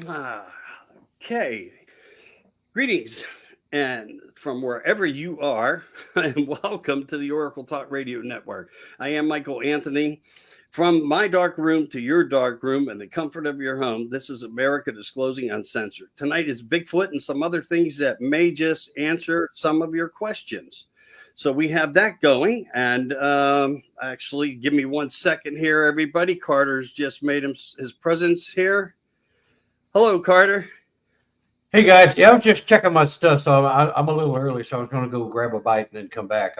Ah, okay. Greetings, and from wherever you are, and welcome to the Oracle Talk Radio Network. I am Michael Anthony. From my dark room to your dark room and the comfort of your home, this is America Disclosing Uncensored. Tonight is Bigfoot and some other things that may just answer some of your questions. So we have that going. And actually, give me 1 second here, everybody. Carter's just made his presence here. Hello, Carter. Hey guys, yeah, I was just checking my stuff, so I'm a little early, so I was going to go grab a bite and then come back.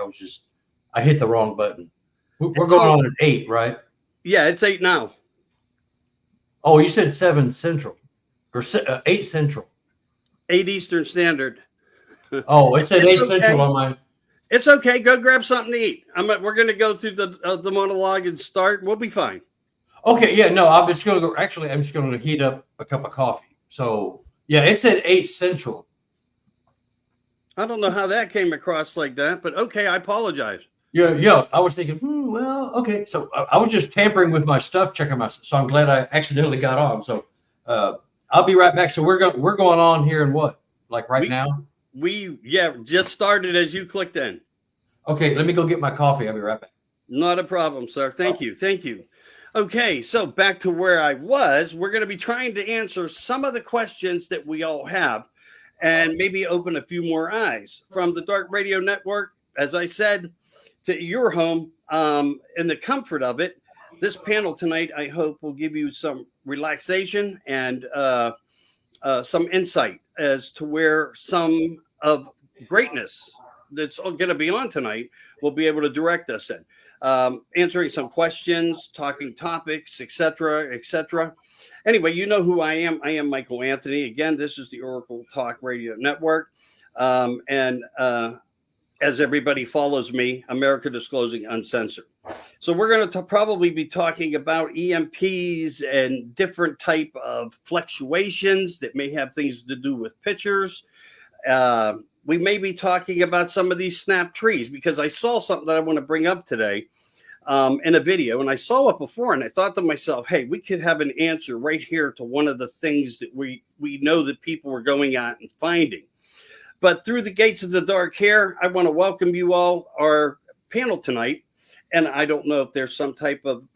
I hit the wrong button. We're It's going all on at 8, right? Yeah, it's 8 now. Oh, you said 7 Central or 8 Central. 8 Eastern Standard. Oh, it said It's 8 Central okay. on my. It's okay. Go grab something to eat. We're going to go through the monologue and start. We'll be fine. Okay, yeah, no, I'm just going to go. Actually, I'm just going to heat up a cup of coffee. So yeah, it said 8 Central. I don't know how that came across like that, but okay. I apologize. Yeah. I was thinking, well, okay. So I was just tampering with my stuff, checking my. So I'm glad I accidentally got on. So I'll be right back. So we're going on here in what, like right We now? yeah, just started as you clicked in. Okay, let me go get my coffee. I'll be right back. Not a problem, sir. Thank you. Thank you. Okay, so back to where I was. We're going to be trying to answer some of the questions that we all have and maybe open a few more eyes from the Dark Radio Network, as I said, to your home in the comfort of it. This panel tonight, I hope, will give you some relaxation and some insight as to where some of greatness that's going to be on tonight will be able to direct us in. Answering some questions, talking topics, etc., etc. Anyway, you know who I am. I am Michael Anthony. Again, this is the Oracle Talk Radio Network. And as everybody follows me, America Disclosing Uncensored. So we're going to probably be talking about EMPs and different type of fluctuations that may have things to do with pictures. We may be talking about some of these snap trees because I saw something that I want to bring up today in a video, and I saw it before, and I thought to myself, hey, we could have an answer right here to one of the things that we know that people are going out and finding. But through the gates of the dark here, I want to welcome you all, our panel tonight. And I don't know if there's some type of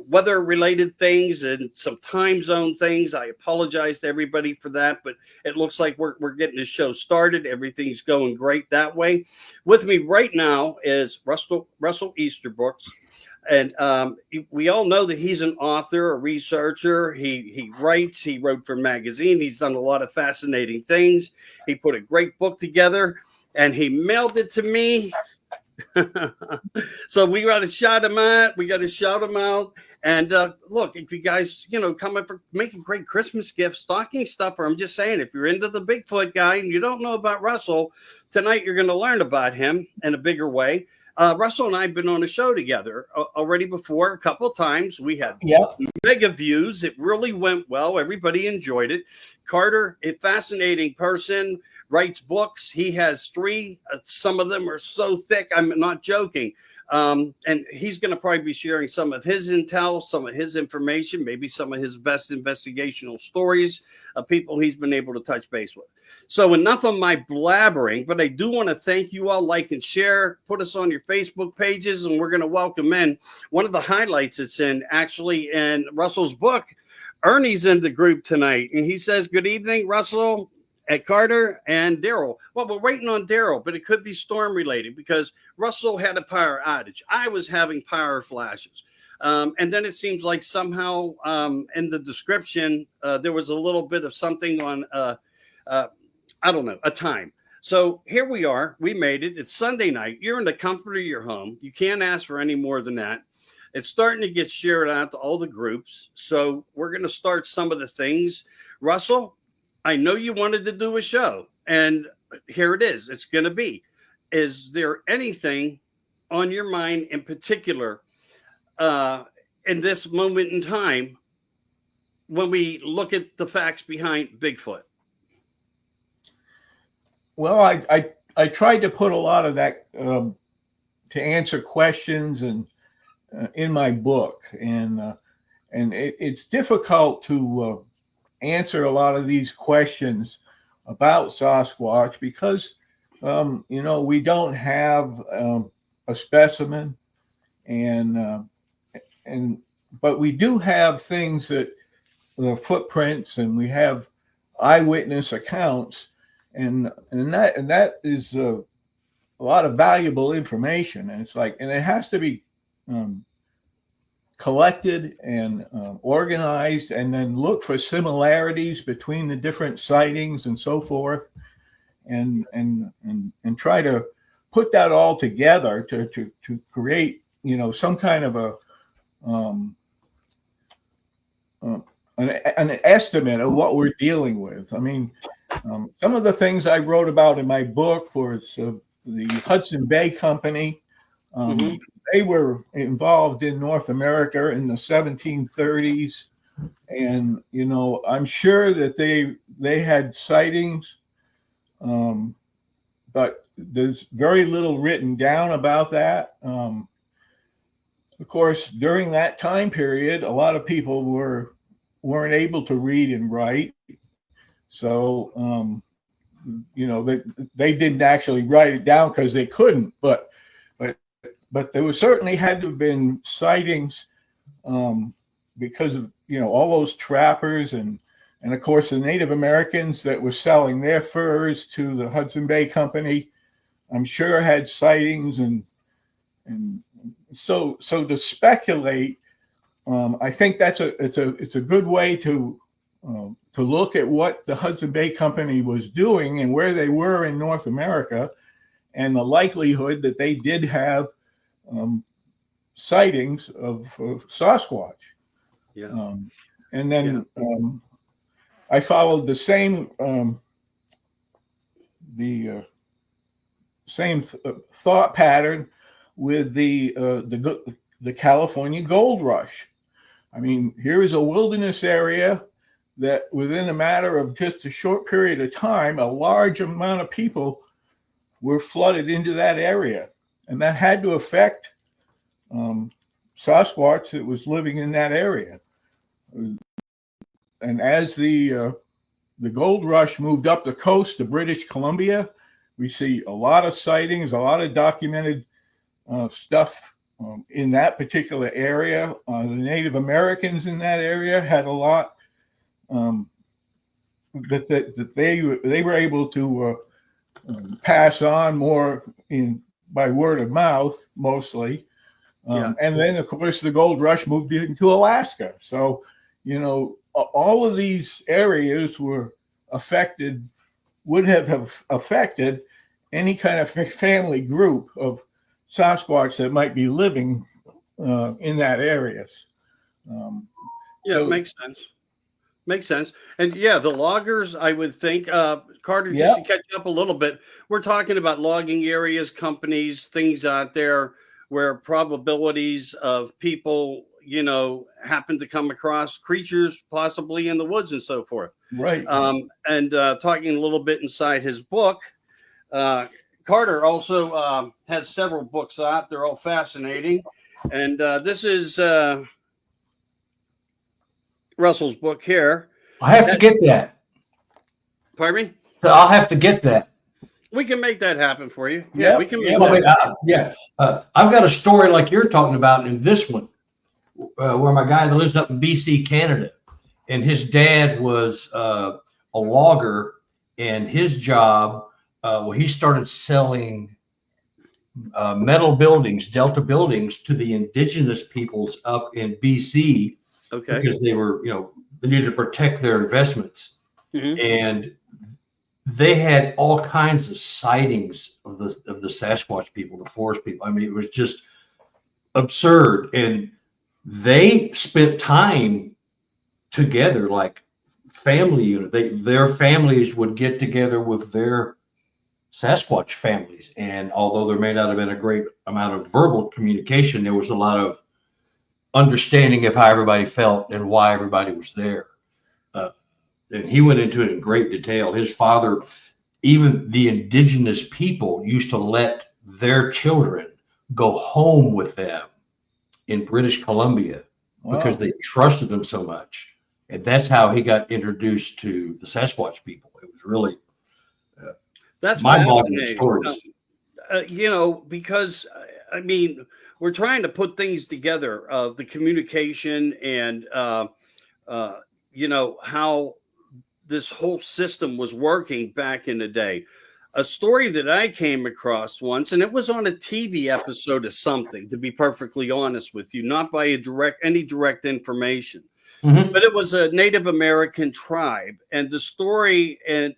weather-related things and some time zone things. I apologize to everybody for that, but it looks like we're getting the show started. Everything's going great that way. With me right now is Russell Easterbrooks. And we all know that he's an author, a researcher. He writes. He wrote for magazine. He's done a lot of fascinating things. He put a great book together, and he mailed it to me. So we got to shout him out. We got to shout him out. And look, if you guys, come up for making great Christmas gifts, stocking stuffer, I'm just saying, if you're into the Bigfoot guy and you don't know about Russell, tonight you're going to learn about him in a bigger way. Russell and I have been on a show together already before a couple of times. We had mega views. It really went well. Everybody enjoyed it. Carter, a fascinating person, writes books. He has 3. Some of them are so thick. I'm not joking. And he's going to probably be sharing some of his intel, some of his information, maybe some of his best investigational stories of people he's been able to touch base with. So enough of my blabbering, but I do want to thank you all. Like and share, put us on your Facebook pages, and we're going to welcome in one of the highlights it's in Russell's book. Ernie's in the group tonight, and he says, good evening, Russell, at Carter and Darrell. Well, we're waiting on Darrell, but it could be storm related because Russell had a power outage. I was having power flashes. And then it seems like somehow in the description, there was a little bit of something on, I don't know, a time. So here we are. We made it. It's Sunday night. You're in the comfort of your home. You can't ask for any more than that. It's starting to get shared out to all the groups. So we're going to start some of the things. Russell, I know you wanted to do a show, and here it is. It's going to be. Is there anything on your mind in particular in this moment in time when we look at the facts behind Bigfoot? Well, I tried to put a lot of that to answer questions and in my book, and it's difficult to answer a lot of these questions about Sasquatch because, we don't have a specimen, but we do have things that the footprints, and we have eyewitness accounts, and that is a lot of valuable information. And and it has to be collected and organized, and then look for similarities between the different sightings and so forth, and try to put that all together to create some kind of an estimate of what we're dealing with. I mean, some of the things I wrote about in my book was the Hudson Bay Company. They were involved in North America in the 1730s, and I'm sure that they had sightings, but there's very little written down about that. Of course, during that time period, a lot of people weren't able to read and write, so they didn't actually write it down because they couldn't, but there was certainly had to have been sightings because of all those trappers and of course the Native Americans that were selling their furs to the Hudson Bay Company, I'm sure had sightings, and so to speculate, I think it's a good way to look at what the Hudson Bay Company was doing and where they were in North America, and the likelihood that they did have sightings of Sasquatch. Yeah. And then I followed the same thought pattern with the California gold rush. I mean, here is a wilderness area that within a matter of just a short period of time, a large amount of people were flooded into that area. And that had to affect Sasquatch that was living in that area. And as the gold rush moved up the coast to British Columbia, we see a lot of sightings, a lot of documented stuff in that particular area. The Native Americans in that area had a lot that they were able to pass on more by word of mouth mostly. And then of course the gold rush moved into Alaska. So, all of these areas would have affected any kind of family group of Sasquatch that might be living in that areas. It makes sense. Makes sense. And the loggers, I would think, Carter, just to catch up a little bit, we're talking about logging areas, companies, things out there where probabilities of people, happen to come across creatures possibly in the woods and so forth. Right. And talking a little bit inside his book, Carter also has several books out. They're all fascinating. And this is Russell's book here. I have to get that. Pardon me? So I'll have to get that. We can make that happen for you. Yeah, we can make that. I've got a story like you're talking about in this one, where my guy that lives up in BC, Canada, and his dad was a logger, and his job, he started selling metal buildings, Delta buildings, to the indigenous peoples up in BC. Okay. Because they were, they needed to protect their investments. Mm-hmm. And they had all kinds of sightings of the Sasquatch people, the forest people. I mean, it was just absurd. And they spent time together, like family unit. Their families would get together with their Sasquatch families. And although there may not have been a great amount of verbal communication, there was a lot of understanding of how everybody felt and why everybody was there. And he went into it in great detail. His father, even the indigenous people, used to let their children go home with them in British Columbia because they trusted them so much. And that's how he got introduced to the Sasquatch people. It was really That's mind-boggling fascinating. stories. You know, because I mean, we're trying to put things together, the communication and you know, how this whole system was working back in the day. A story that I came across once, and it was on a TV episode of something, to be perfectly honest with you, not by any direct information, but it was a Native American tribe, and the story in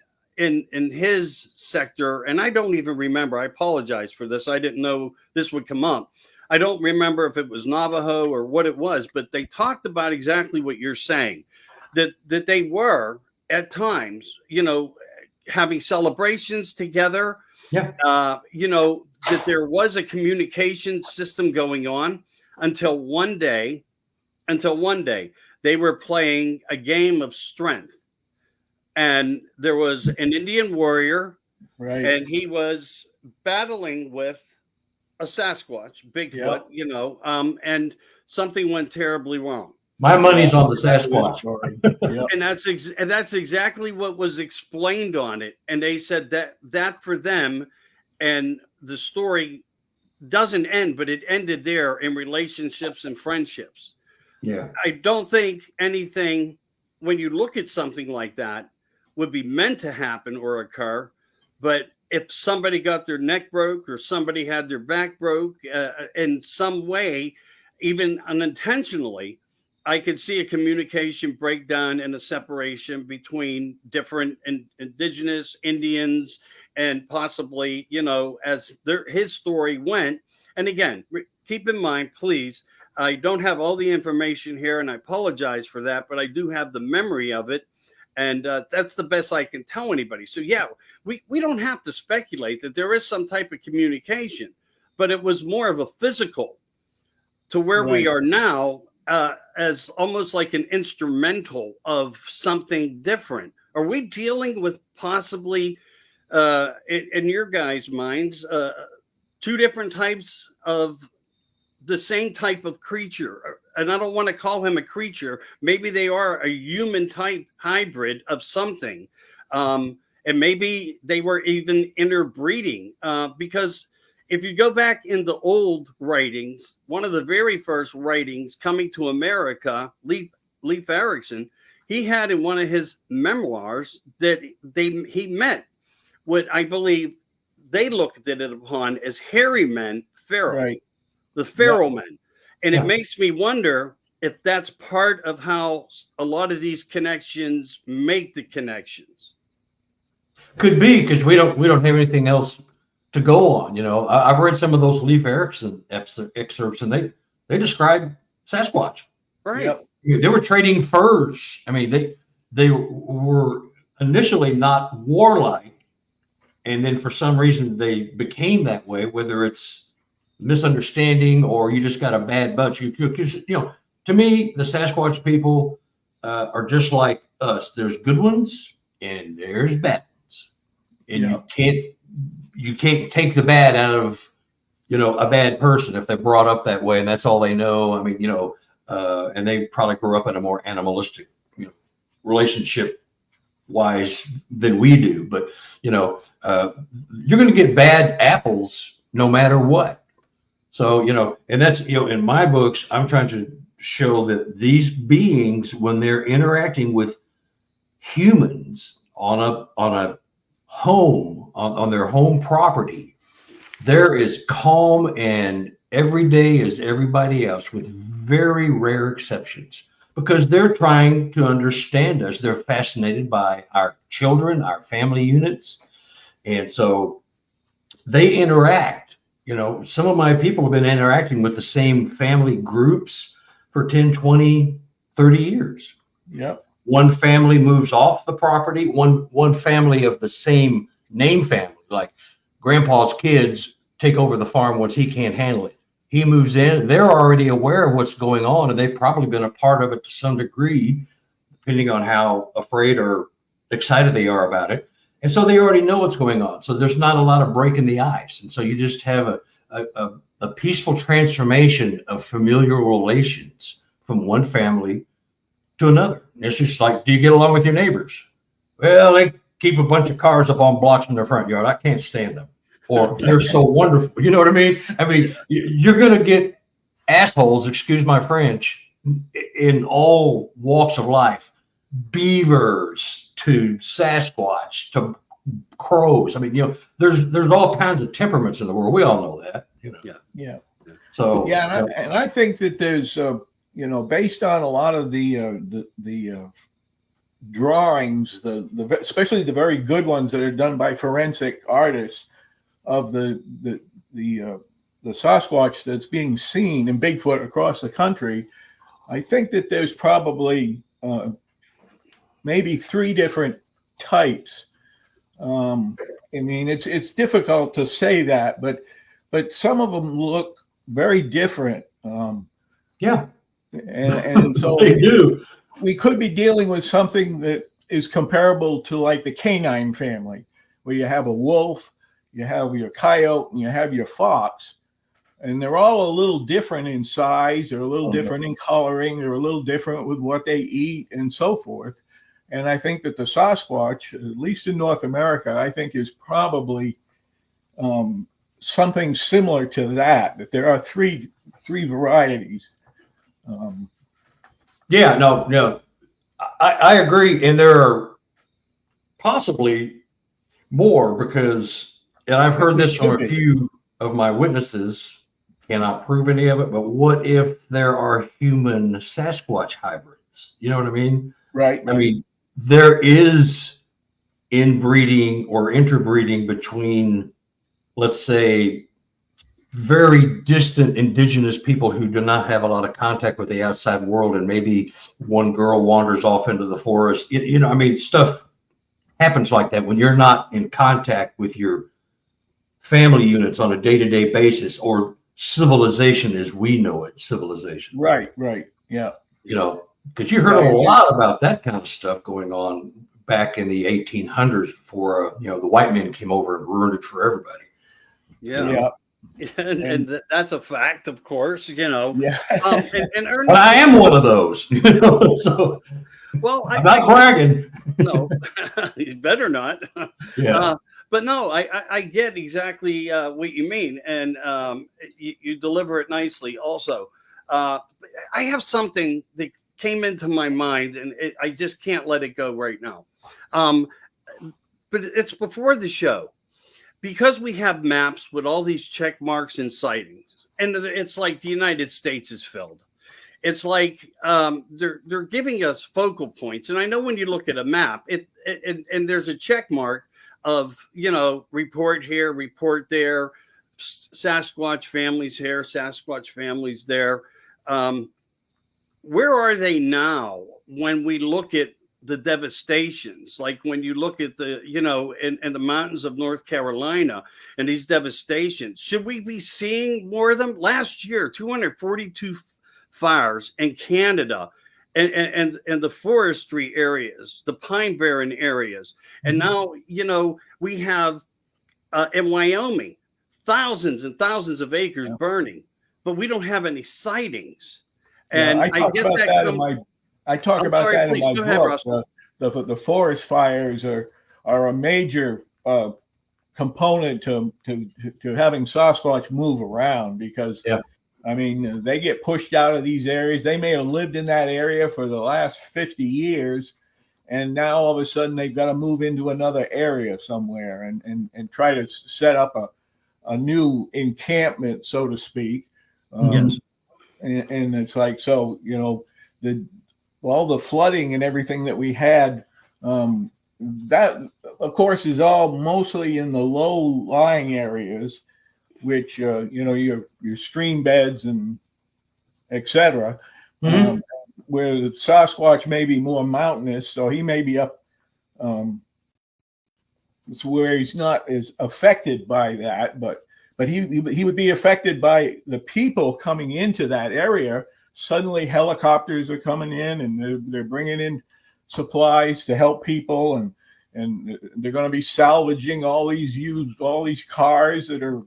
his sector, and I don't even remember. I apologize for this. I didn't know this would come up. I don't remember if it was Navajo or what it was, but they talked about exactly what you're saying, that they were at times, you know, having celebrations together. Yeah. You know, that there was a communication system going on until one day they were playing a game of strength. And there was an Indian warrior, Right. and he was battling with a Sasquatch, Bigfoot, you know, and something went terribly wrong. My money's on the Sasquatch. Yep. And that's exactly what was explained on it. And they said that for them, and the story doesn't end, but it ended there in relationships and friendships. Yeah. I don't think anything, when you look at something like that, would be meant to happen or occur. But if somebody got their neck broke or somebody had their back broke in some way, even unintentionally, I could see a communication breakdown and a separation between different indigenous Indians, and possibly, you know, as his story went. And again, keep in mind, please, I don't have all the information here, and I apologize for that, but I do have the memory of it. And that's the best I can tell anybody. So, yeah, we don't have to speculate that there is some type of communication, but it was more of a physical to where we are now, as almost like an instrumental of something different. Are we dealing with possibly, in your guys' minds, two different types of the same type of creature? And I don't want to call him a creature. Maybe they are a human type hybrid of something. And maybe they were even interbreeding, because if you go back in the old writings, one of the very first writings, Coming to America, Leif Erikson, he had in one of his memoirs that he met what I believe they looked at it upon as hairy men, feral, the feral men. And it makes me wonder if that's part of how a lot of these connections make the connections. Could be, because we don't have anything else to go on. You know, I've read some of those Leif Erikson excerpts, and they describe Sasquatch. Right. Yep. They were trading furs. I mean, they were initially not warlike, and then for some reason they became that way. Whether it's misunderstanding or you just got a bad bunch, you know. To me, the Sasquatch people are just like us. There's good ones and there's bad ones, and you can't take the bad out of, you know, a bad person if they're brought up that way and that's all they know. I mean, you know, and they probably grew up in a more animalistic, you know, relationship wise than we do. But, you know, you're going to get bad apples no matter what. So, you know, and that's, you know, in my books, I'm trying to show that these beings, when they're interacting with humans on a home, on their home property, they're as calm and every day as everybody else, with very rare exceptions, because they're trying to understand us. They're fascinated by our children, our family units. And so they interact. You know, some of my people have been interacting with the same family groups for 10, 20, 30 years. Yep. One family moves off the property, one family of the same name family, like grandpa's kids take over the farm once he can't handle it. He moves in, they're already aware of what's going on, and they've probably been a part of it to some degree, depending on how afraid or excited they are about it. And so they already know what's going on. So there's not a lot of breaking the ice. And so you just have a peaceful transformation of familial relations from one family to another. It's just like, do you get along with your neighbors? Well, they keep a bunch of cars up on blocks in their front yard. I can't stand them. Or they're so wonderful. You know what I mean? I mean, you're going to get assholes, excuse my French, in all walks of life. Beavers to Sasquatch to crows. I mean, there's all kinds of temperaments in the world. We all know that. Yeah. So and I think that there's based on a lot of the drawings, especially the very good ones that are done by forensic artists of the Sasquatch that's being seen in Bigfoot across the country. I think that there's probably maybe 3 different types. I mean, it's difficult to say that, but some of them look very different. Yeah, and so they do. We could be dealing with something that is comparable to like the canine family, where you have a wolf, you have your coyote, and you have your fox, and they're all a little different in size, or a little different in coloring, or a little different with what they eat, and so forth. And I think that the Sasquatch, at least in North America, I think is probably something similar to that. That there are three varieties. Yeah, no, I agree, and there are possibly more because, and I've heard this from a few of my witnesses. Cannot prove any of it, but what if there are human Sasquatch hybrids? You know what I mean? Right. I mean, there is inbreeding or interbreeding between, let's say, very distant indigenous people who do not have a lot of contact with the outside world, and maybe one girl wanders off into the forest. I mean, stuff happens like that when you're not in contact with your family units on a day-to-day basis, or civilization as we know it, civilization. Right, yeah. Because you heard a lot about that kind of stuff going on back in the 1800s before the white men came over and ruined it for everybody. Yeah. And that's a fact, of course. Yeah. And Ernie, but I am one of those. So well, I'm not bragging. No, you better not. Yeah. But no, I get exactly what you mean, and you deliver it nicely. Also, I have something that came into my mind, and I just can't let it go right now. But it's before the show, because we have maps with all these check marks and sightings, and it's like the United States is filled. It's like they're giving us focal points, and I know when you look at a map, and there's a check mark of report here, report there, Sasquatch families here, Sasquatch families there. Where are they now when we look at the devastations? Like when you look at the in the mountains of North Carolina and these devastations, should we be seeing more of them? Last year, 242 fires in Canada. And the forestry areas, the pine barren areas. And now, we have in Wyoming, thousands and thousands of acres burning, but we don't have any sightings. And I talk about that in my book. The forest fires are a major component to having Sasquatch move around, because I mean, they get pushed out of these areas. They may have lived in that area for the last 50 years, and now all of a sudden they've got to move into another area somewhere and try to set up a new encampment, so to speak. Yes. And it's like, so, all the flooding and everything that we had, that, of course, is all mostly in the low-lying areas, which your stream beds and etc. Where the Sasquatch may be more mountainous, so he may be up. It's where he's not as affected by that, but he would be affected by the people coming into that area. Suddenly, helicopters are coming in, and they're bringing in supplies to help people, and they're going to be salvaging all these cars that are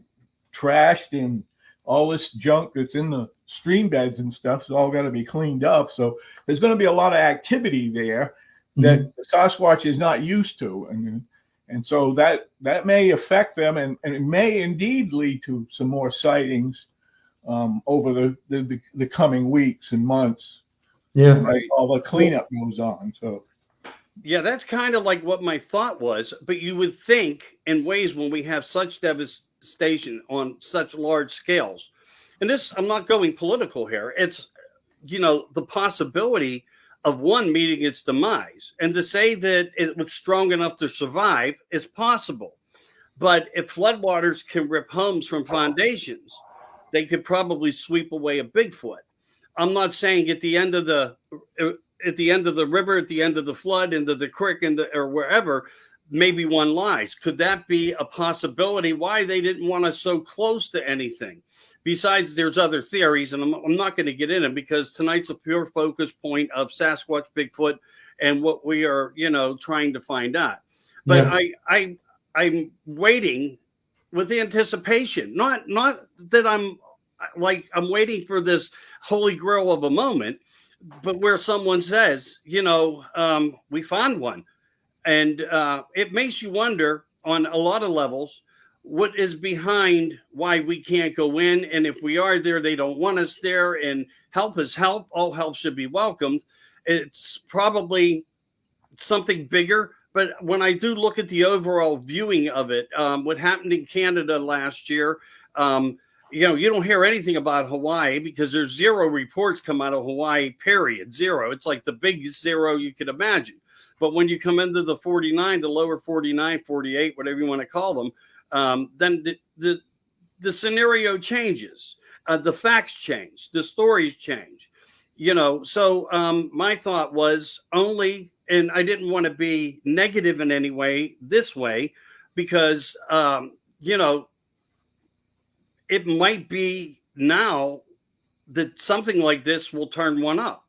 trashed and all this junk that's in the stream beds and stuff is all got to be cleaned up. So there's going to be a lot of activity there that the Sasquatch is not used to. And so that may affect them, and it may indeed lead to some more sightings over the coming weeks and months. Yeah. Right. All the cleanup goes on. So yeah, that's kind of like what my thought was. But you would think in ways when we have such devastation on such large scales, and this, I'm not going political here. It's, the possibility of one meeting its demise, and to say that it was strong enough to survive is possible. But if floodwaters can rip homes from foundations, they could probably sweep away a Bigfoot. I'm not saying at the end of the river, at the end of the flood, into the creek, or wherever, maybe one lies. Could that be a possibility? Why they didn't want us so close to anything? Besides, there's other theories, and I'm not going to get in it because tonight's a pure focus point of Sasquatch, Bigfoot, and what we are, trying to find out. But yeah. I'm waiting with anticipation. Not that I'm waiting for this holy grail of a moment, but where someone says, we found one. And it makes you wonder on a lot of levels what is behind why we can't go in. And if we are there, they don't want us there. And help is help. All help should be welcomed. It's probably something bigger. But when I do look at the overall viewing of it, what happened in Canada last year, you don't hear anything about Hawaii because there's zero reports come out of Hawaii, period. Zero. It's like the biggest zero you could imagine. But when you come into the 49, the lower 49, 48, whatever you want to call them, then the scenario changes. The facts change. The stories change. So my thought was only, and I didn't want to be negative in any way this way because, it might be now that something like this will turn one up.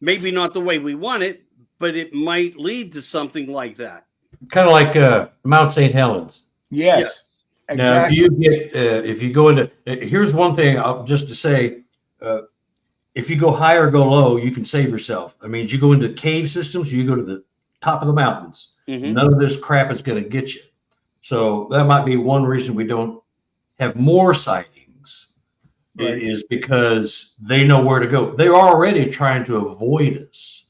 Maybe not the way we want it, but it might lead to something like that. Kind of like Mount St. Helens. Yes. Yeah. Exactly. Now, if you go into, here's one thing just to say, if you go high or go low, you can save yourself. I mean, you go into cave systems, you go to the top of the mountains. Mm-hmm. None of this crap is going to get you. So that might be one reason we don't have more sightings, right, is because they know where to go. They're already trying to avoid us.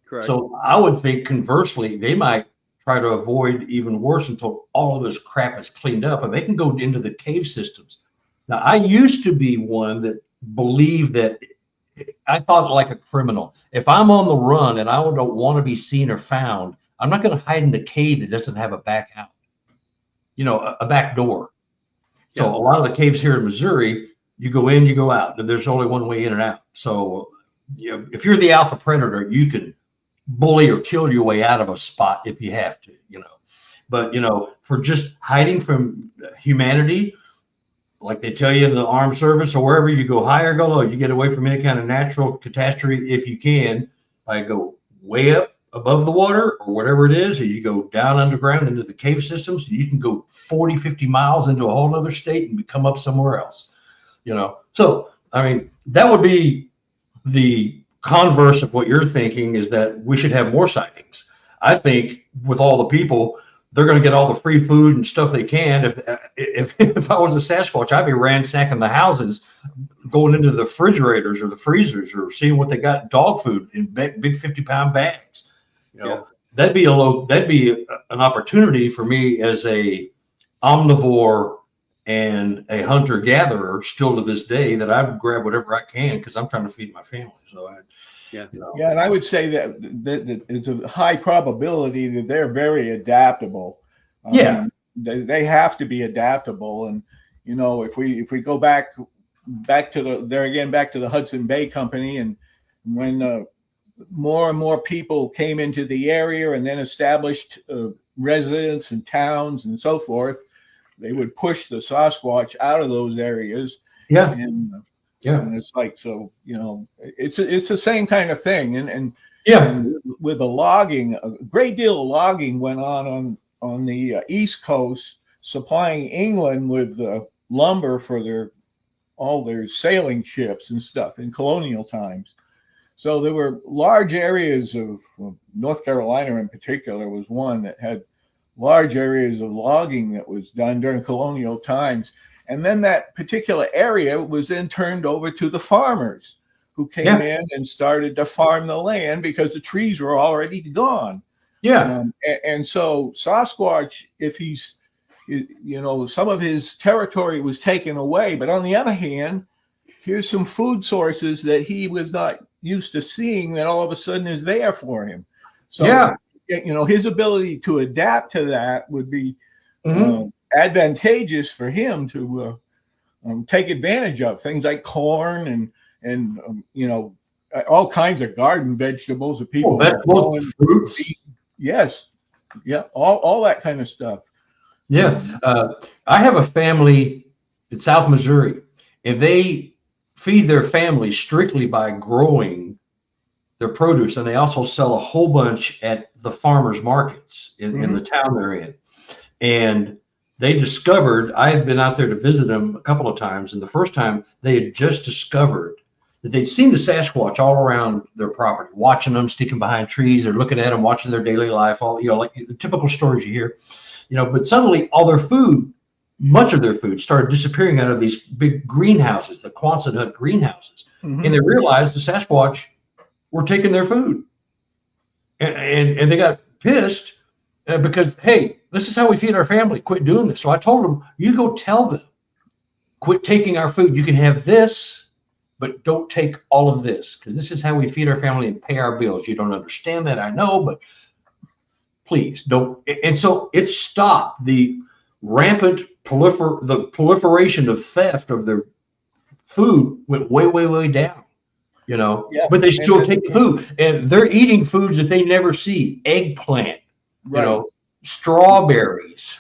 Correct. So I would think conversely, they might try to avoid even worse until all of this crap is cleaned up and they can go into the cave systems. Now, I used to be one that believed that I thought like a criminal. If I'm on the run and I don't want to be seen or found, I'm not going to hide in the cave that doesn't have a back out, a back door. So a lot of the caves here in Missouri, you go in, you go out. There's only one way in and out. So if you're the alpha predator, you can bully or kill your way out of a spot if you have to, But, for just hiding from humanity, like they tell you in the armed service or wherever, you go high or go low, you get away from any kind of natural catastrophe if you can. I go way up above the water or whatever it is, or you go down underground into the cave systems, you can go 40, 50 miles into a whole other state and come up somewhere else, So, I mean, that would be the converse of what you're thinking, is that we should have more sightings. I think with all the people, they're going to get all the free food and stuff they can. If I was a Sasquatch, I'd be ransacking the houses, going into the refrigerators or the freezers or seeing what they got dog food in big 50-pound bags. That'd be an opportunity for me as a omnivore and a hunter gatherer still to this day, that I would grab whatever I can because I'm trying to feed my family. So and I would say that it's a high probability that they're very adaptable. They have to be adaptable, and if we go back to the Hudson Bay Company, and when more and more people came into the area and then established residents and towns and so forth, they would push the Sasquatch out of those areas. And it's like, so, it's the same kind of thing. And with the logging, a great deal of logging went on the East Coast, supplying England with lumber for their all their sailing ships and stuff in colonial times. So there were large areas of North Carolina in particular was one that had large areas of logging that was done during colonial times. And then that particular area was then turned over to the farmers who came in and started to farm the land because the trees were already gone. Yeah. And so Sasquatch, if he's, you know, some of his territory was taken away, but on the other hand, here's some food sources that he was not used to seeing that all of a sudden is there for him. So, you know, his ability to adapt to that would be advantageous for him to take advantage of things like corn and you know, all kinds of garden vegetables that people fruits. Yes. Yeah. All that kind of stuff. Yeah. I have a family in South Missouri, and they feed their family strictly by growing their produce. And they also sell a whole bunch at the farmers markets in the town they're in. And they discovered, I had been out there to visit them a couple of times. And the first time they had just discovered that they'd seen the Sasquatch all around their property, watching them sticking behind trees or looking at them, watching their daily life, all, you know, like the typical stories you hear, you know, but suddenly all their food, much of their food started disappearing out of these big greenhouses, the Quonset hut greenhouses. And they realized the Sasquatch were taking their food. And they got pissed because, hey, this is how we feed our family. Quit doing this. So I told them, you go tell them, quit taking our food. You can have this, but don't take all of this, because this is how we feed our family and pay our bills. You don't understand that, I know, but please don't. And so it stopped the rampant proliferation of theft of their food went way, way, way down, you know, but they still take the food, and they're eating foods that they never see. Eggplant, you know, strawberries,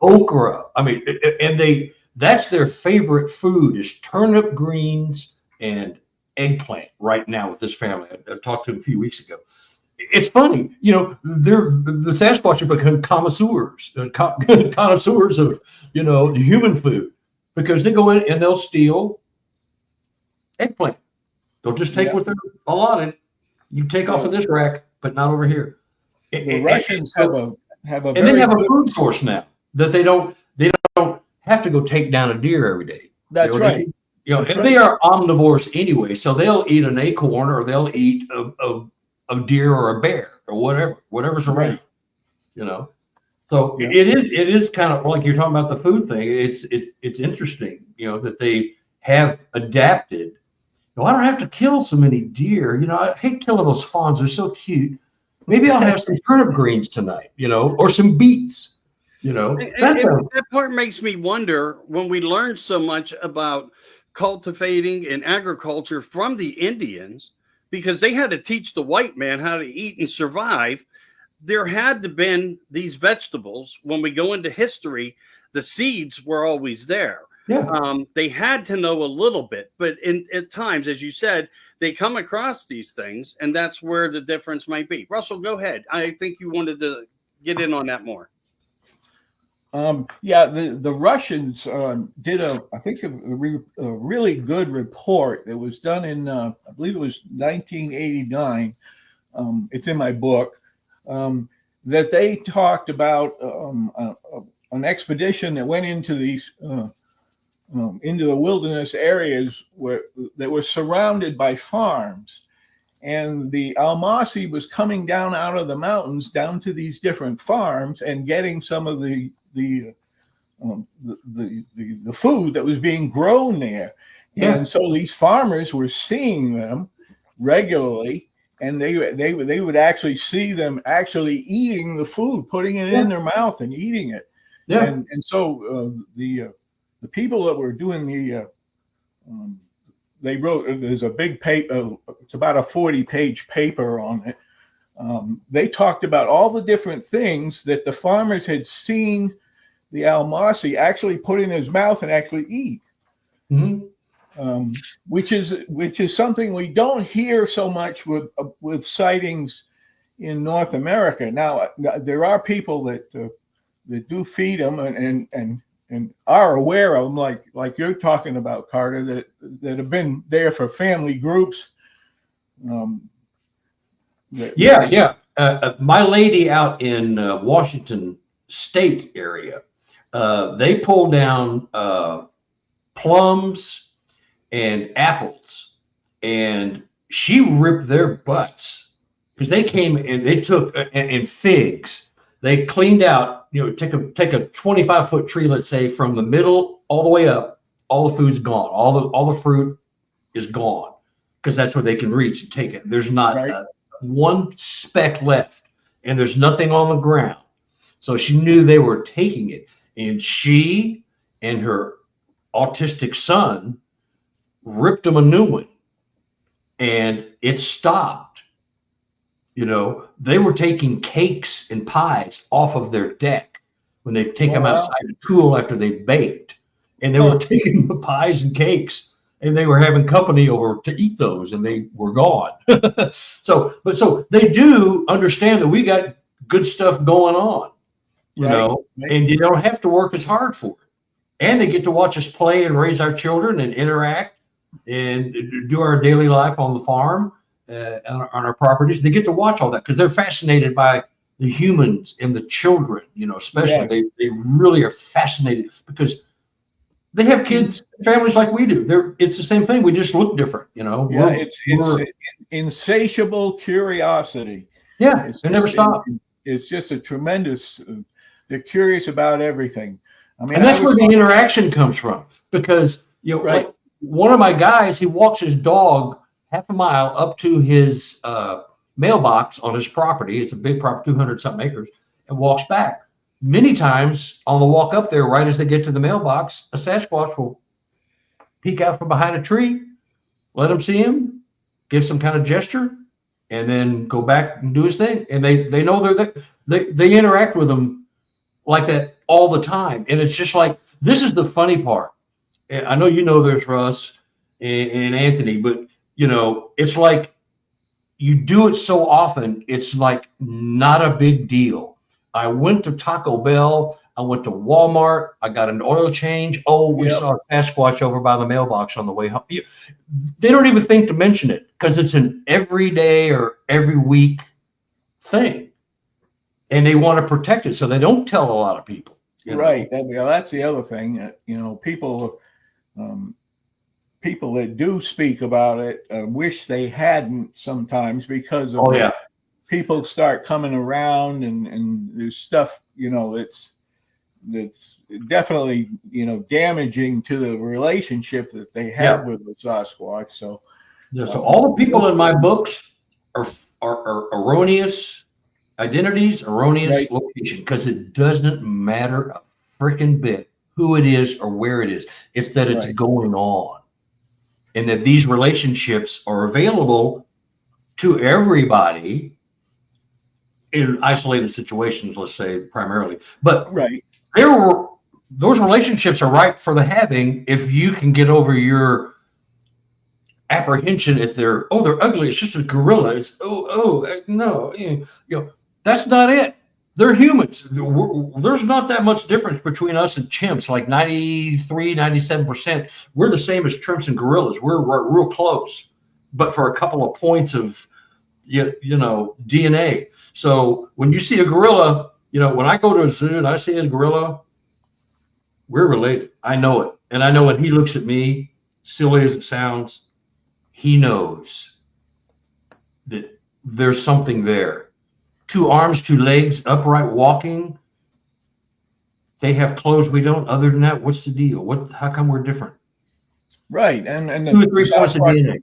okra. I mean, and that's their favorite food is turnip greens and eggplant right now with this family. I talked to them a few weeks ago. It's funny, you know, the Sasquatch have become connoisseurs of, you know, the human food, because they go in and they'll steal eggplant. They'll just take what they're allotted. You take off of this rack, but not over here. The Russians have a and they have a food source now that they don't have to go take down a deer every day. That's right. You know, and they are omnivores anyway, so they'll eat an acorn or they'll eat a deer or a bear or whatever's around. You know, so it is kind of like you're talking about the food thing. It's interesting, you know, that they have adapted. No, I don't have to kill so many deer. You know, I hate killing those fawns. They're so cute. Maybe I'll have some turnip greens tonight, you know, or some beets, you know. That part makes me wonder, when we learn so much about cultivating and agriculture from the Indians, because they had to teach the white man how to eat and survive. There had to been these vegetables. When we go into history, the seeds were always there. They had to know a little bit, but at times, as you said, they come across these things, and that's where the difference might be. Russell, go ahead. I think you wanted to get in on that more. The Russians did a really good report that was done in I believe it was 1989. It's in my book, that they talked about an expedition that went into these into the wilderness areas that were surrounded by farms, and the Almasi was coming down out of the mountains down to these different farms and getting some of the food that was being grown there. And so these farmers were seeing them regularly, and they would actually see them actually eating the food, putting it in their mouth and eating it. And so the people that were doing they wrote, there's a big paper, it's about a 40-page paper on it. They talked about all the different things that the farmers had seen the Almasi actually put in his mouth and actually eat, which is something we don't hear so much with sightings in North America. Now there are people that do feed them and and are aware of them, like you're talking about, Carter, that have been there for family groups. Yeah. My lady out in Washington State area, they pull down plums and apples, and she ripped their butts because they came and they took and figs. They cleaned out, take a 25-foot tree, let's say, from the middle all the way up. All the food's gone. All the fruit is gone because that's where they can reach and take it. There's not one speck left, and there's nothing on the ground. So she knew they were taking it, and she and her autistic son ripped them a new one, and it stopped. They were taking cakes and pies off of their deck when they take them outside to cool after they baked, and they were taking the pies and cakes, and they were having company over to eat those, and they were gone. So they do understand that we got good stuff going on, and you don't have to work as hard for it, and they get to watch us play and raise our children and interact and do our daily life on the farm. On our properties. They get to watch all that because they're fascinated by the humans and the children, especially. They really are fascinated because they have kids, families like we do. It's the same thing. We just look different, It's insatiable curiosity. Yeah, it never stops. It's just a tremendous. They're curious about everything. I mean, and that's where the interaction comes from because like one of my guys, he walks his dog half a mile up to his mailbox on his property. It's a big property, 200-something acres, and walks back. Many times on the walk up there, right as they get to the mailbox, a Sasquatch will peek out from behind a tree, let him see him, give some kind of gesture, and then go back and do his thing. And they know they're there. They interact with them like that all the time. And it's just like, this is the funny part. And I know there's Russ and Anthony, but it's like you do it so often, it's like not a big deal. I went to Taco Bell, I went to Walmart, I got an oil change. Oh, we saw a Sasquatch over by the mailbox on the way home. They don't even think to mention it because it's an everyday or every week thing. And they want to protect it, so they don't tell a lot of people. Right. That's the other thing. People that do speak about it wish they hadn't sometimes because of people start coming around and there's stuff that's definitely damaging to the relationship that they have with the Sasquatch. So so all the people in my books are erroneous identities, erroneous location, because it doesn't matter a freaking bit who it is or where it is. It's that it's going on. And that these relationships are available to everybody in isolated situations, let's say primarily. But those relationships are ripe for the having if you can get over your apprehension if they're ugly. It's just a gorilla. It's no, that's not it. They're humans. There's not that much difference between us and chimps, like 93, 97%. We're the same as chimps and gorillas. We're real close, but for a couple of points of, DNA. So when you see a gorilla, when I go to a zoo and I see a gorilla, we're related. I know it. And I know when he looks at me, silly as it sounds, he knows that there's something there. 2 arms, 2 legs, upright walking. They have clothes we don't. Other than that, what's the deal? How come we're different? Right, and 2 or 3 points of DNA.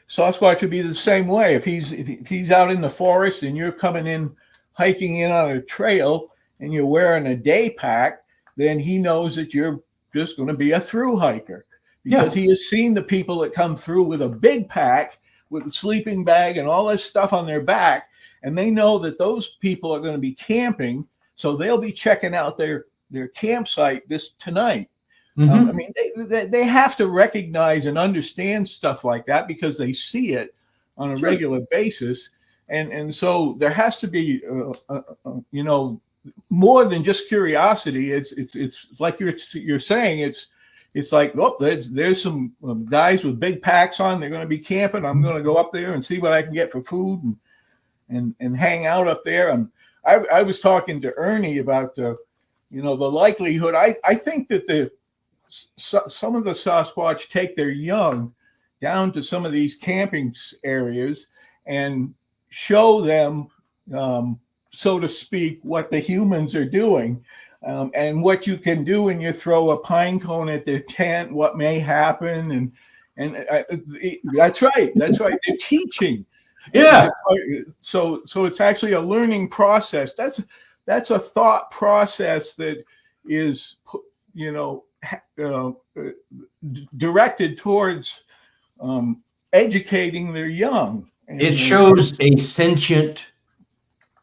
Sasquatch would be the same way. If he's out in the forest and you're coming in, hiking in on a trail, and you're wearing a day pack, then he knows that you're just going to be a through hiker because he has seen the people that come through with a big pack, with a sleeping bag and all this stuff on their back. And they know that those people are going to be camping, so they'll be checking out their campsite tonight. Mm-hmm. I mean, they have to recognize and understand stuff like that because they see it on a regular basis, and so there has to be, more than just curiosity. It's like you're saying. It's like, oh, there's some guys with big packs on. They're going to be camping. I'm going to go up there and see what I can get for food and hang out up there. And I was talking to Ernie about the likelihood. I think that some of the Sasquatch take their young down to some of these camping areas and show them, so to speak, what the humans are doing, and what you can do when you throw a pine cone at their tent, what may happen. And that's right. They're teaching. Yeah. So it's actually a learning process. That's a thought process that is, directed towards educating their young. It shows a sentient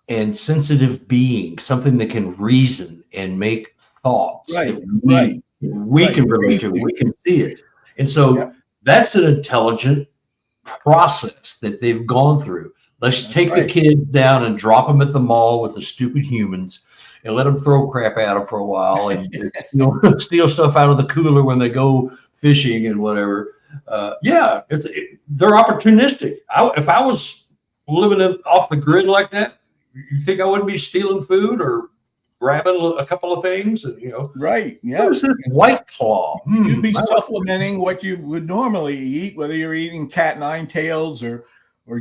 and sensitive being, something that can reason and make thoughts. Right, that we can relate to, we can see it. And so that's an intelligent process that they've gone through. Let's take the kids down and drop them at the mall with the stupid humans and let them throw crap at them for a while and steal stuff out of the cooler when they go fishing and whatever. They're opportunistic. If I was living off the grid like that, you think I wouldn't be stealing food or grabbing a couple of things? And right, yeah. What is this White Claw? You'd be supplementing what you would normally eat, whether you're eating cat nine tails or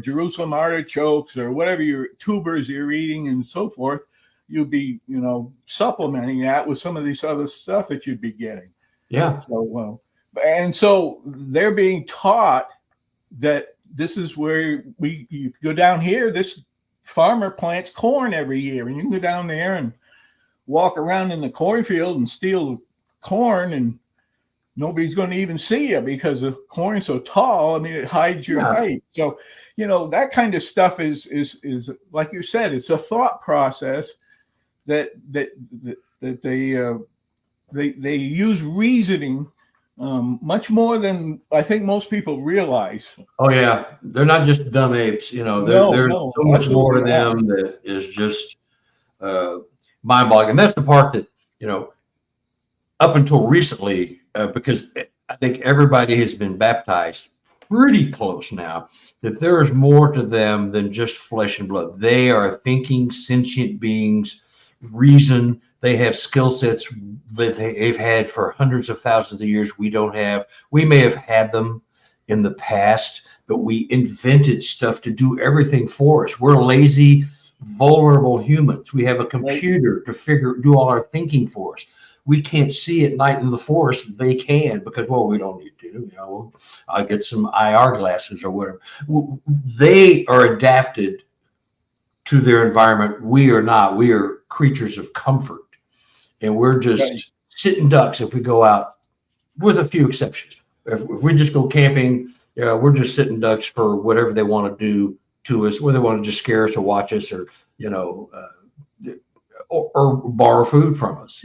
Jerusalem artichokes or whatever your tubers you're eating and so forth. You'd be, supplementing that with some of this other stuff that you'd be getting. Yeah. So they're being taught that this is where you go down here. This farmer plants corn every year, and you can go down there and walk around in the cornfield and steal corn, and nobody's going to even see you because the corn's so tall. I mean, it hides your height. So, that kind of stuff is like you said, it's a thought process that they use reasoning much more than I think most people realize. Oh yeah, they're not just dumb apes. There's so much more to them that is just mind-boggling. And that's the part that up until recently, because I think everybody has been baptized pretty close now, that there is more to them than just flesh and blood. They are thinking, sentient beings, reason. They have skill sets that they've had for hundreds of thousands of years. We don't have. We may have had them in the past, but we invented stuff to do everything for us. We're lazy, vulnerable humans. We have a computer to do all our thinking for us. We can't see at night in the forest. They can, because, we don't need to. I'll get some IR glasses or whatever. They are adapted to their environment. We are not. We are creatures of comfort. And we're just sitting ducks if we go out, with a few exceptions. If we just go camping, we're just sitting ducks for whatever they want to do to us, whether they want to just scare us or watch us or borrow food from us.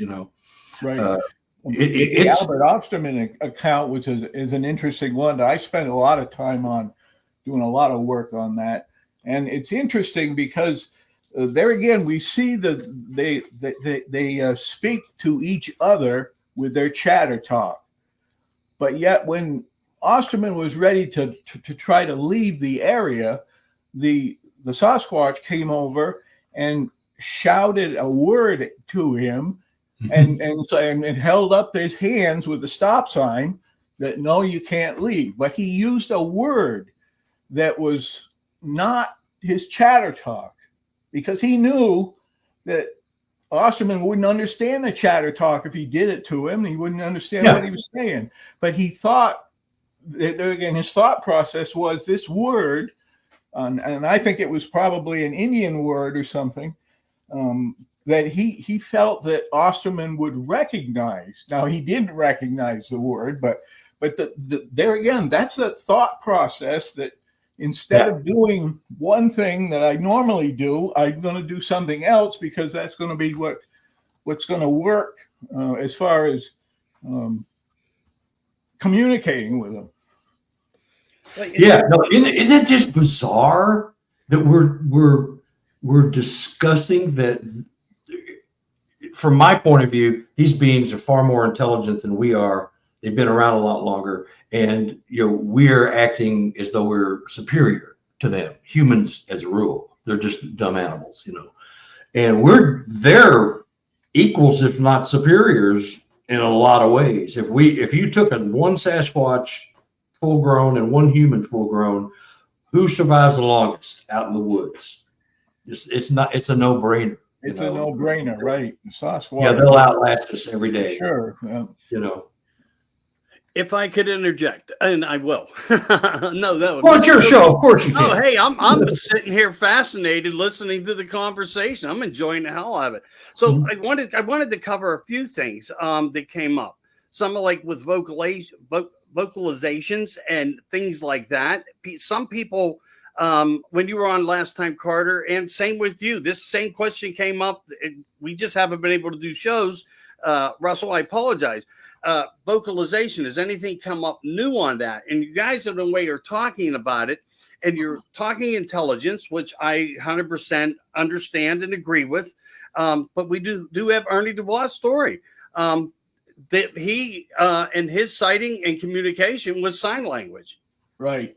Right. The Albert Osterman account, which is an interesting one that I spent a lot of time on, doing a lot of work on that. And it's interesting because there again, we see that they speak to each other with their chatter talk. But yet when Osterman was ready to try to leave the area, the Sasquatch came over and shouted a word to him and held up his hands with the stop sign that, no, you can't leave. But he used a word that was not his chatter talk, because he knew that Osterman wouldn't understand the chatter talk if he did it to him. He wouldn't understand what he was saying. But he thought, again, his thought process was this word, and I think it was probably an Indian word or something, that he felt that Osterman would recognize. Now, he didn't recognize the word, but there again, that's a thought process that instead of doing one thing that I normally do, I'm going to do something else because that's going to be what's going to work as far as communicating with them. Isn't it just bizarre that we're discussing that from my point of view, these beings are far more intelligent than we are. They've been around a lot longer, and we're acting as though we're superior to them. Humans, as a rule, they're just dumb animals, and they're equals, if not superiors, in a lot of ways. If you took one Sasquatch full grown and one human full grown, who survives the longest out in the woods? It's a no-brainer. It's a no-brainer, right? Sasquatch. Yeah, they'll outlast us every day. Sure. If I could interject, and I will. No. Well, it's your show. Of course you can. Oh, hey, I'm sitting here fascinated listening to the conversation. I'm enjoying the hell out of it. So I wanted to cover a few things that came up. Some like with vocalizations and things like that. Some people, when you were on last time, Carter, and same with you, this same question came up. We just haven't been able to do shows. Russell, I apologize. Vocalization, has anything come up new on that? And you guys, in a way, are talking about it, and you're talking intelligence, which I 100% understand and agree with. But we do have Ernie Dubois' story that he and his sighting and communication was sign language. Right.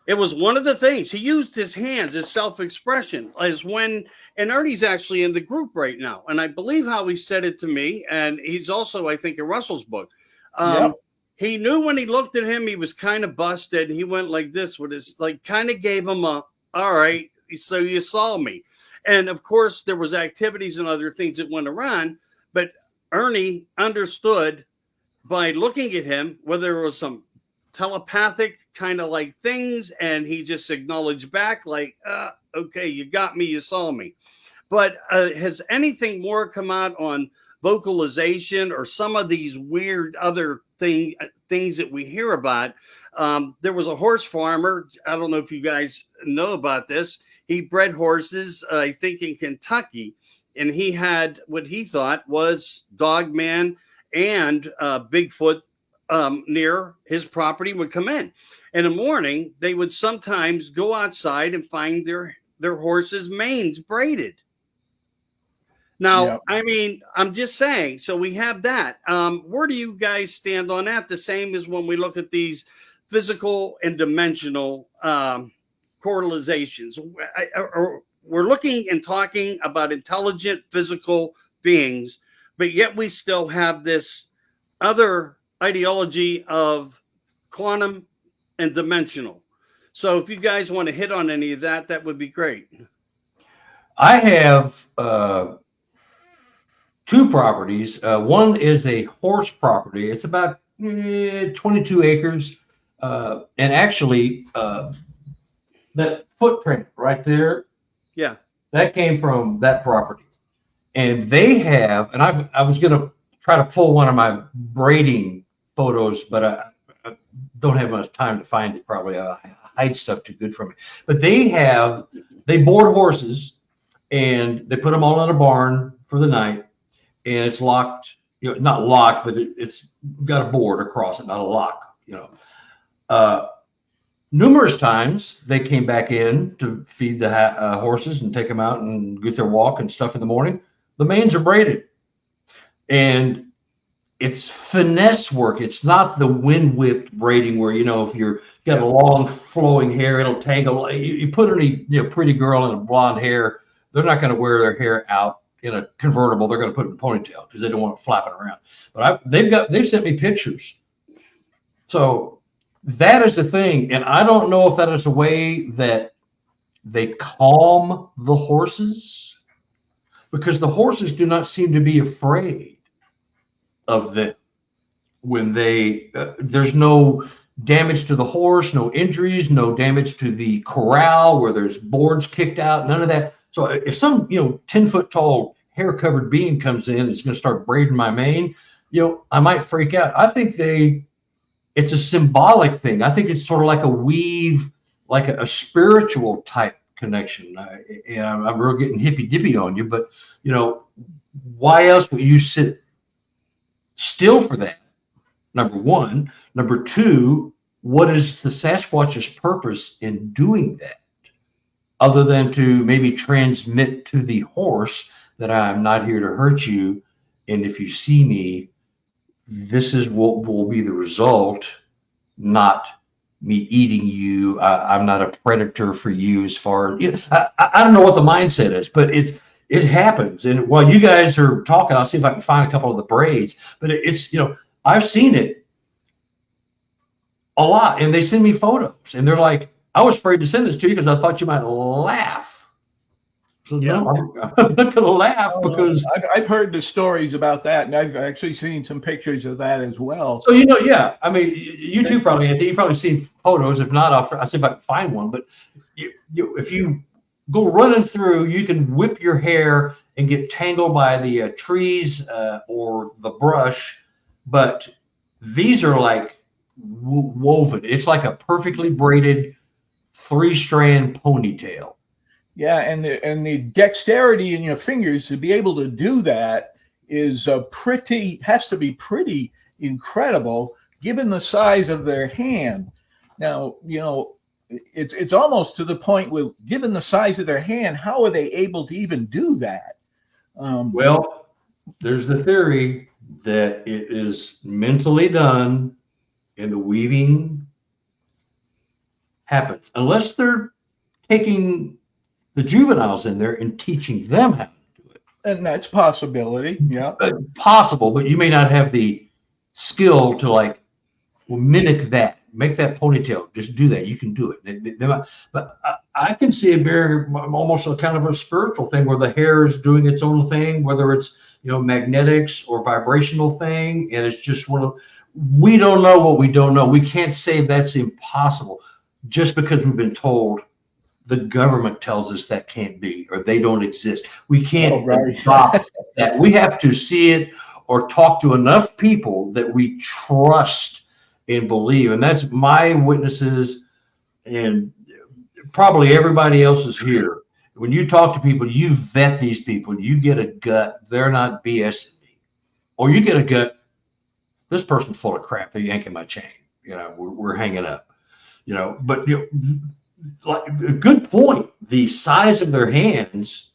It was one of the things he used his hands as self-expression, and Ernie's actually in the group right now. And I believe how he said it to me. And he's also, I think, in Russell's book. Yep. He knew when he looked at him, he was kind of busted. He went like this with his, kind of gave him all right, so you saw me. And of course, there was activities and other things that went around. But Ernie understood by looking at him, whether it was some telepathic kind of like things, and he just acknowledged back okay, you got me, you saw me. But has anything more come out on vocalization or some of these weird other things that we hear about? There was a horse farmer, I don't know if you guys know about this, he bred horses, I think in Kentucky, and he had what he thought was Dogman and Bigfoot near his property would come in. In the morning, they would sometimes go outside and find their horses' manes braided. Now, yep. I mean, I'm just saying, so we have that. Where do you guys stand on that? The same as when we look at these physical and dimensional correlations. We're looking and talking about intelligent physical beings, but yet we still have this other ideology of quantum and dimensional. So if you guys want to hit on any of that, that would be great. I have two properties. One is a horse property. It's about 22 acres. And actually, that footprint right there, yeah, that came from that property. And they have, and I was going to try to pull one of my braiding photos, but I don't have much time to find it. Probably I hide stuff too good from me. But they board horses, and they put them all in a barn for the night, and it's locked. Not locked, but it's got a board across it, not a lock. Numerous times they came back in to feed the horses and take them out and get their walk and stuff in the morning. The manes are braided, and it's finesse work. It's not the wind whipped braiding where, if you're got a long flowing hair, it'll tangle. You put any pretty girl in a blonde hair, they're not going to wear their hair out in a convertible. They're going to put it in a ponytail because they don't want it flapping around. But they've sent me pictures. So that is the thing. And I don't know if that is a way that they calm the horses, because the horses do not seem to be afraid of them when there's no damage to the horse, no injuries, no damage to the corral where there's boards kicked out, none of that. So if some 10-foot tall hair covered being comes in and is going to start braiding my mane, I might freak out. I think it's a symbolic thing. I think it's sort of like a weave, like a spiritual type connection. I'm real getting hippy dippy on you, but why else would you sit still for that? Number one. Number two, what is the Sasquatch's purpose in doing that, other than to maybe transmit to the horse that I'm not here to hurt you And if you see me, this is what will be the result, not me eating you. I'm not a predator for you as far as, you know, I don't know what the mindset is, but it happens. And while you guys are talking, I'll see if I can find a couple of the braids, but it's, you know, I've seen it a lot, and they send me photos and they're like, I was afraid to send this to you because I thought you might laugh. So Yeah. no, I'm not going to laugh because I've heard the stories about that, and I've actually seen some pictures of that as well. so, you know, yeah. I mean, you too probably, Anthony, you probably seen photos. If not, I'll see if I can find one. But if you go running through, you can whip your hair and get tangled by the trees or the brush. But these are like woven. It's like a perfectly braided 3-strand ponytail. Yeah, and the dexterity in your fingers to be able to do that is has to be pretty incredible given the size of their hand. Now, you know, it's almost to the point where, given the size of their hand, how are they able to even do that? Well, there's the theory that it is mentally done and the weaving happens, unless they're taking the juveniles in there and teaching them how to do it. And that's possibility. Yeah. Possible, but you may not have the skill to like mimic that, make that ponytail. Just do that. You can do it. But I can see a very almost a kind of a spiritual thing where the hair is doing its own thing, whether it's, you know, magnetics or vibrational thing, and it's just we don't know what we don't know. We can't say that's impossible just because we've been told the government tells us that can't be, or they don't exist. We can't adopt that. We have to see it or talk to enough people that we trust and believe. And that's my witnesses and probably everybody else is here. When you talk to people, you vet these people, you get a gut, they're not BSing me. Or you get a gut, this person's full of crap, they're yanking my chain. You know, we're hanging up. You know, but you know, like a good point. The size of their hands.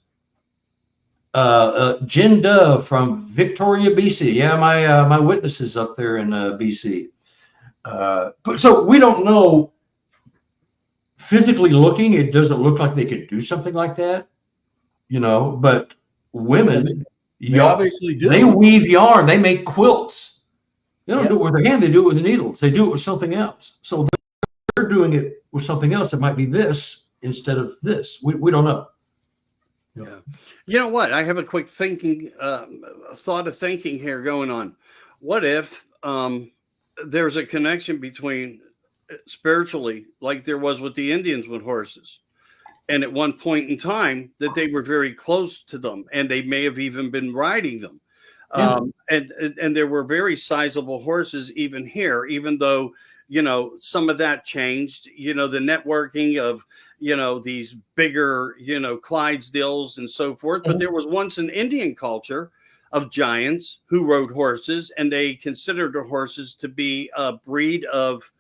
Jen Dove from Victoria, BC. Yeah, my witness is up there in BC. But so we don't know. Physically looking, it doesn't look like they could do something like that, you know. But women, they obviously do. They weave yarn. They make quilts. They don't do it with their hand. They do it with needles. They do it with something else. So they're doing it with something else that might be this instead of this. We don't know. Yeah. You know what? I have a quick thought of thinking here going on. What if there's a connection between spiritually, like there was with the Indians with horses, and at one point in time that they were very close to them, and they may have even been riding them. Yeah. And there were very sizable horses even here, even though, you know, some of that changed, you know, the networking of, you know, these bigger, you know, Clydesdales and so forth. But there was once an Indian culture of giants who rode horses, and they considered the horses to be a breed of,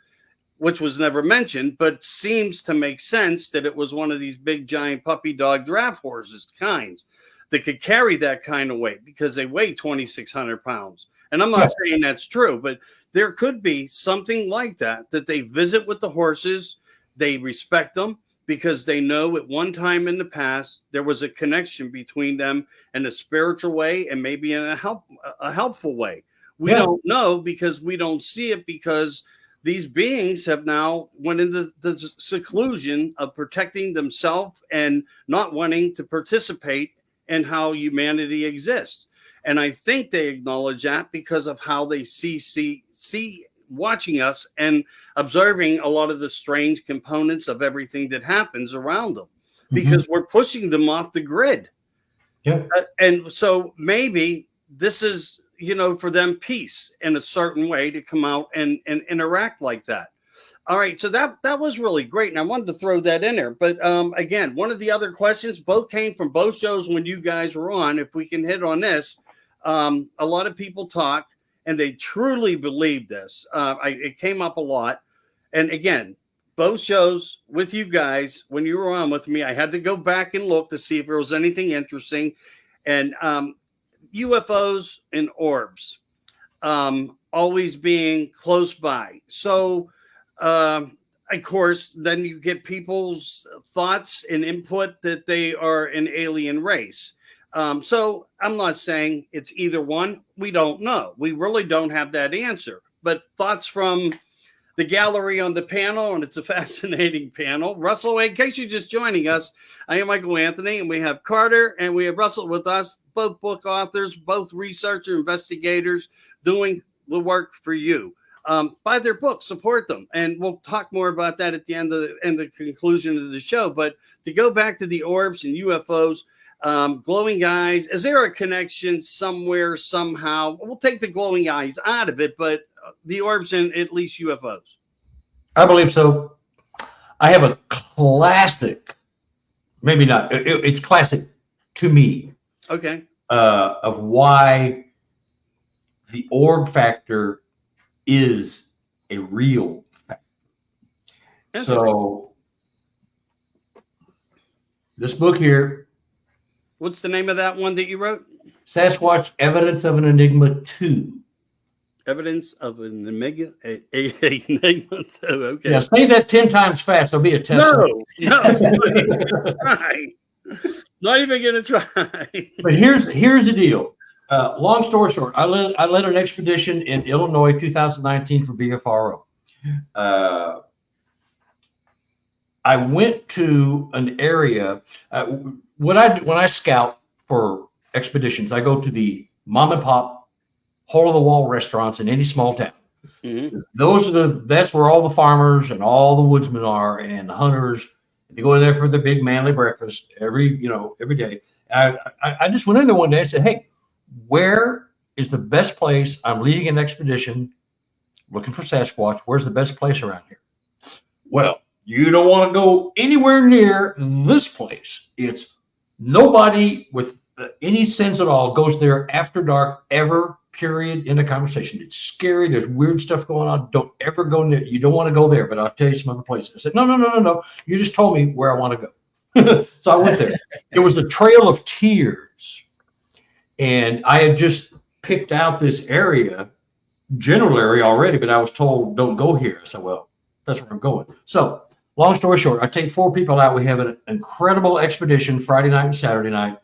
which was never mentioned, but seems to make sense that it was one of these big giant puppy dog draft horses kinds that could carry that kind of weight because they weigh 2,600 pounds. And I'm not saying that's true, but there could be something like that they visit with the horses. They respect them because they know at one time in the past, there was a connection between them in a spiritual way and maybe in a helpful way. We don't know because we don't see it, because these beings have now went into the seclusion of protecting themselves and not wanting to participate in how humanity exists. And I think they acknowledge that because of how they see watching us and observing a lot of the strange components of everything that happens around them, because we're pushing them off the grid. Yeah. And so maybe this is, you know, for them peace in a certain way to come out and interact like that. All right. So that was really great. And I wanted to throw that in there. But again, one of the other questions both came from both shows when you guys were on. If we can hit on this, a lot of people talk and they truly believe this. It came up a lot. And again, both shows with you guys, when you were on with me, I had to go back and look to see if there was anything interesting. And UFOs and orbs always being close by. So, of course, then you get people's thoughts and input that they are an alien race. So I'm not saying it's either one. We don't know. We really don't have that answer. But thoughts from the gallery on the panel, and it's a fascinating panel. Russell, in case you're just joining us, I am Michael Anthony, and we have Carter and we have Russell with us, both book authors, both researcher investigators doing the work for you. Buy their books, support them, and we'll talk more about that at the end of the conclusion of the show. But to go back to the orbs and UFOs, glowing eyes, is there a connection somewhere, somehow? We'll take the glowing eyes out of it, but the orbs and at least UFOs. I believe so. I have a classic, maybe not, it's classic to me. Okay. Of why the orb factor is a real factor. So this book here. What's the name of that one that you wrote? Sasquatch, Evidence of an Enigma 2. Evidence of an enigma. Enigma 2. Okay. Yeah, say that 10 times fast. There'll be a test. No. Try. Not even going to try. But here's the deal. Long story short, I led an expedition in Illinois 2019 for BFRO. I went to an area. When I scout for expeditions, I go to the mom and pop, hole in the wall restaurants in any small town. Mm-hmm. That's where all the farmers and all the woodsmen are and the hunters. They go in there for the big manly breakfast every day. I just went in there one day and said, hey, where is the best place? I'm leading an expedition looking for Sasquatch. Where's the best place around here? Well, you don't want to go anywhere near this place. It's nobody with any sense at all goes there after dark ever, period, in a conversation. It's scary. There's weird stuff going on. Don't ever go near. You don't want to go there, but I'll tell you some other places. I said, no. You just told me where I want to go. So I went there. It was the Trail of Tears. And I had just picked out this area, general area already, but I was told, don't go here. I said, well, that's where I'm going. So long story short, I take 4 people out. We have an incredible expedition Friday night and Saturday night.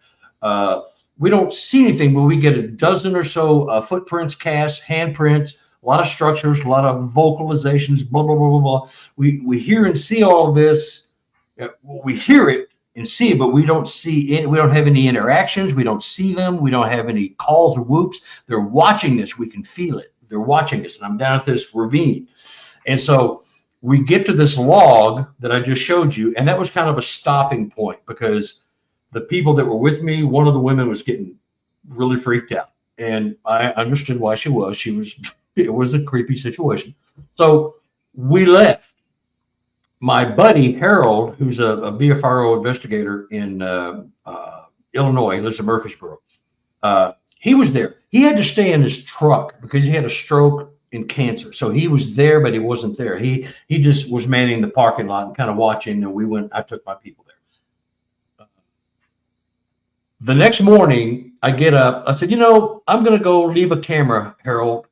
We don't see anything, but we get a dozen or so footprints cast, handprints, a lot of structures, a lot of vocalizations, blah, blah, blah, blah, blah. We hear and see all of this. We hear it and see it, but we don't see it. We don't have any interactions. We don't see them. We don't have any calls or whoops. They're watching this. We can feel it. They're watching us. And I'm down at this ravine. And so we get to this log that I just showed you. And that was kind of a stopping point because the people that were with me, one of the women was getting really freaked out. And I understood why she was. It was a creepy situation. So we left. My buddy, Harold, who's a BFRO investigator in Illinois, he lives in Murfreesboro. He was there. He had to stay in his truck because he had a stroke and cancer. So he was there, but he wasn't there. He just was manning the parking lot and kind of watching. And I took my people there. The next morning, I get up. I said, I'm going to go leave a camera, Harold.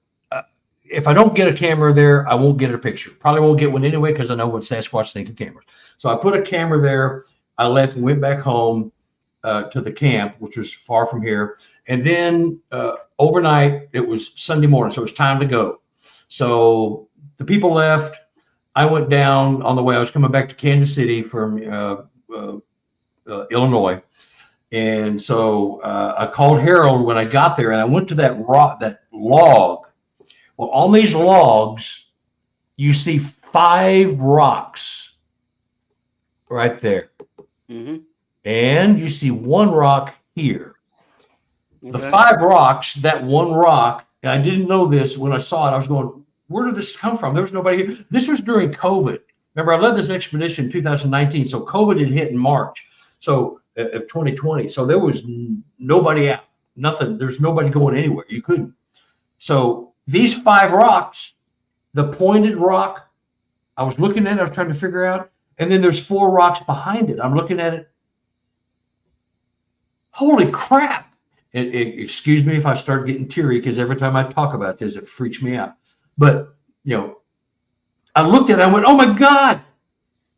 If I don't get a camera there, I won't get a picture. Probably won't get one anyway because I know what Sasquatch think of cameras. So I put a camera there. I left and went back home to the camp, which was far from here. And then overnight, it was Sunday morning, so it was time to go. So the people left. I went down on the way. I was coming back to Kansas City from Illinois. And so I called Harold when I got there, and I went to that log. Well, on these logs, you see 5 rocks right there. Mm-hmm. And you see 1 rock here. Okay. The 5 rocks, that 1 rock, and I didn't know this when I saw it. I was going, where did this come from? There was nobody here. This was during COVID. Remember, I led this expedition in 2019, so COVID had hit in March of 2020. So there was nobody out, nothing. There's nobody going anywhere. You couldn't. So these 5 rocks, the pointed rock, I was looking at it, I was trying to figure out, and then there's 4 rocks behind it. I'm looking at it. Holy crap. Excuse me if I start getting teary, because every time I talk about this, it freaks me out. But, I looked at it, I went, oh my God,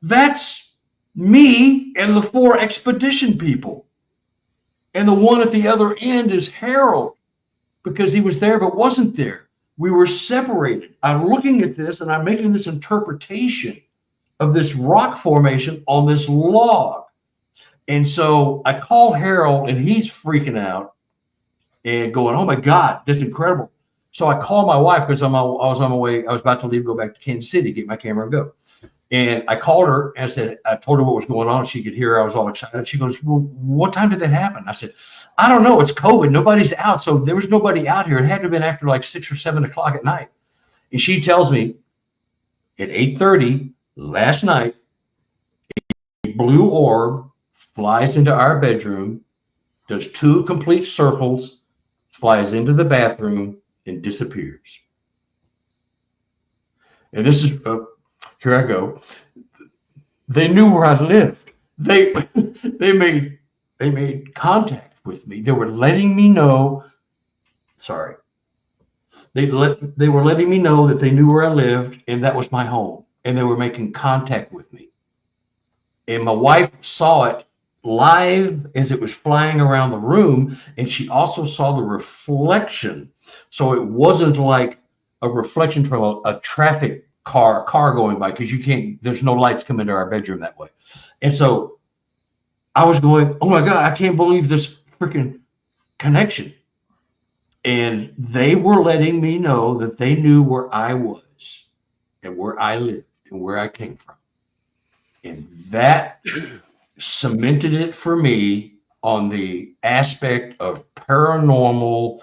that's me and the 4 expedition people. And the one at the other end is Harold, because he was there but wasn't there. We were separated. I'm looking at this and I'm making this interpretation of this rock formation on this log. And so I call Harold and he's freaking out and going, oh my God, that's incredible. So I call my wife because I was on my way. I was about to leave, go back to Kansas City, get my camera and go. And I called her and I told her what was going on. She could hear I was all excited. She goes, well, what time did that happen? I said, I don't know. It's COVID. Nobody's out. So there was nobody out here. It had to have been after like 6 or 7 o'clock at night. And she tells me at 8:30 last night, a blue orb flies into our bedroom, does 2 complete circles, flies into the bathroom, and disappears. And this is, here I go. They knew where I lived. They made contact with me. They were letting me know. Sorry. They were letting me know that they knew where I lived and that was my home. And they were making contact with me. And my wife saw it live as it was flying around the room, and she also saw the reflection. So it wasn't like a reflection from a traffic car going by, because there's no lights come into our bedroom that way. And so I was going, oh my God, I can't believe this freaking connection. And they were letting me know that they knew where I was and where I lived and where I came from. And that cemented it for me on the aspect of paranormal,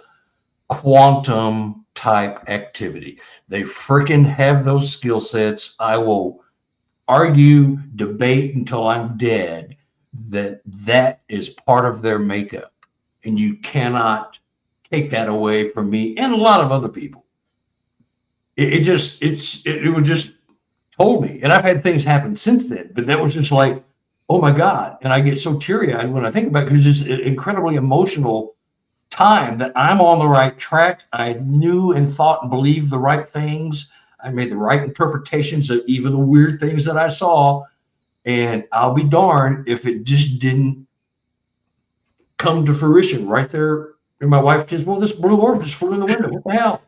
quantum type activity. They freaking have those skill sets. I will argue, debate until I'm dead that is part of their makeup. And you cannot take that away from me and a lot of other people. It was just told me. And I've had things happen since then, but that was just like, oh my God. And I get so teary-eyed when I think about it, because it's an incredibly emotional time that I'm on the right track. I knew and thought and believed the right things. I made the right interpretations of even the weird things that I saw. And I'll be darned if it just didn't come to fruition right there. And my wife says, well, this blue orb just flew in the window. What the hell?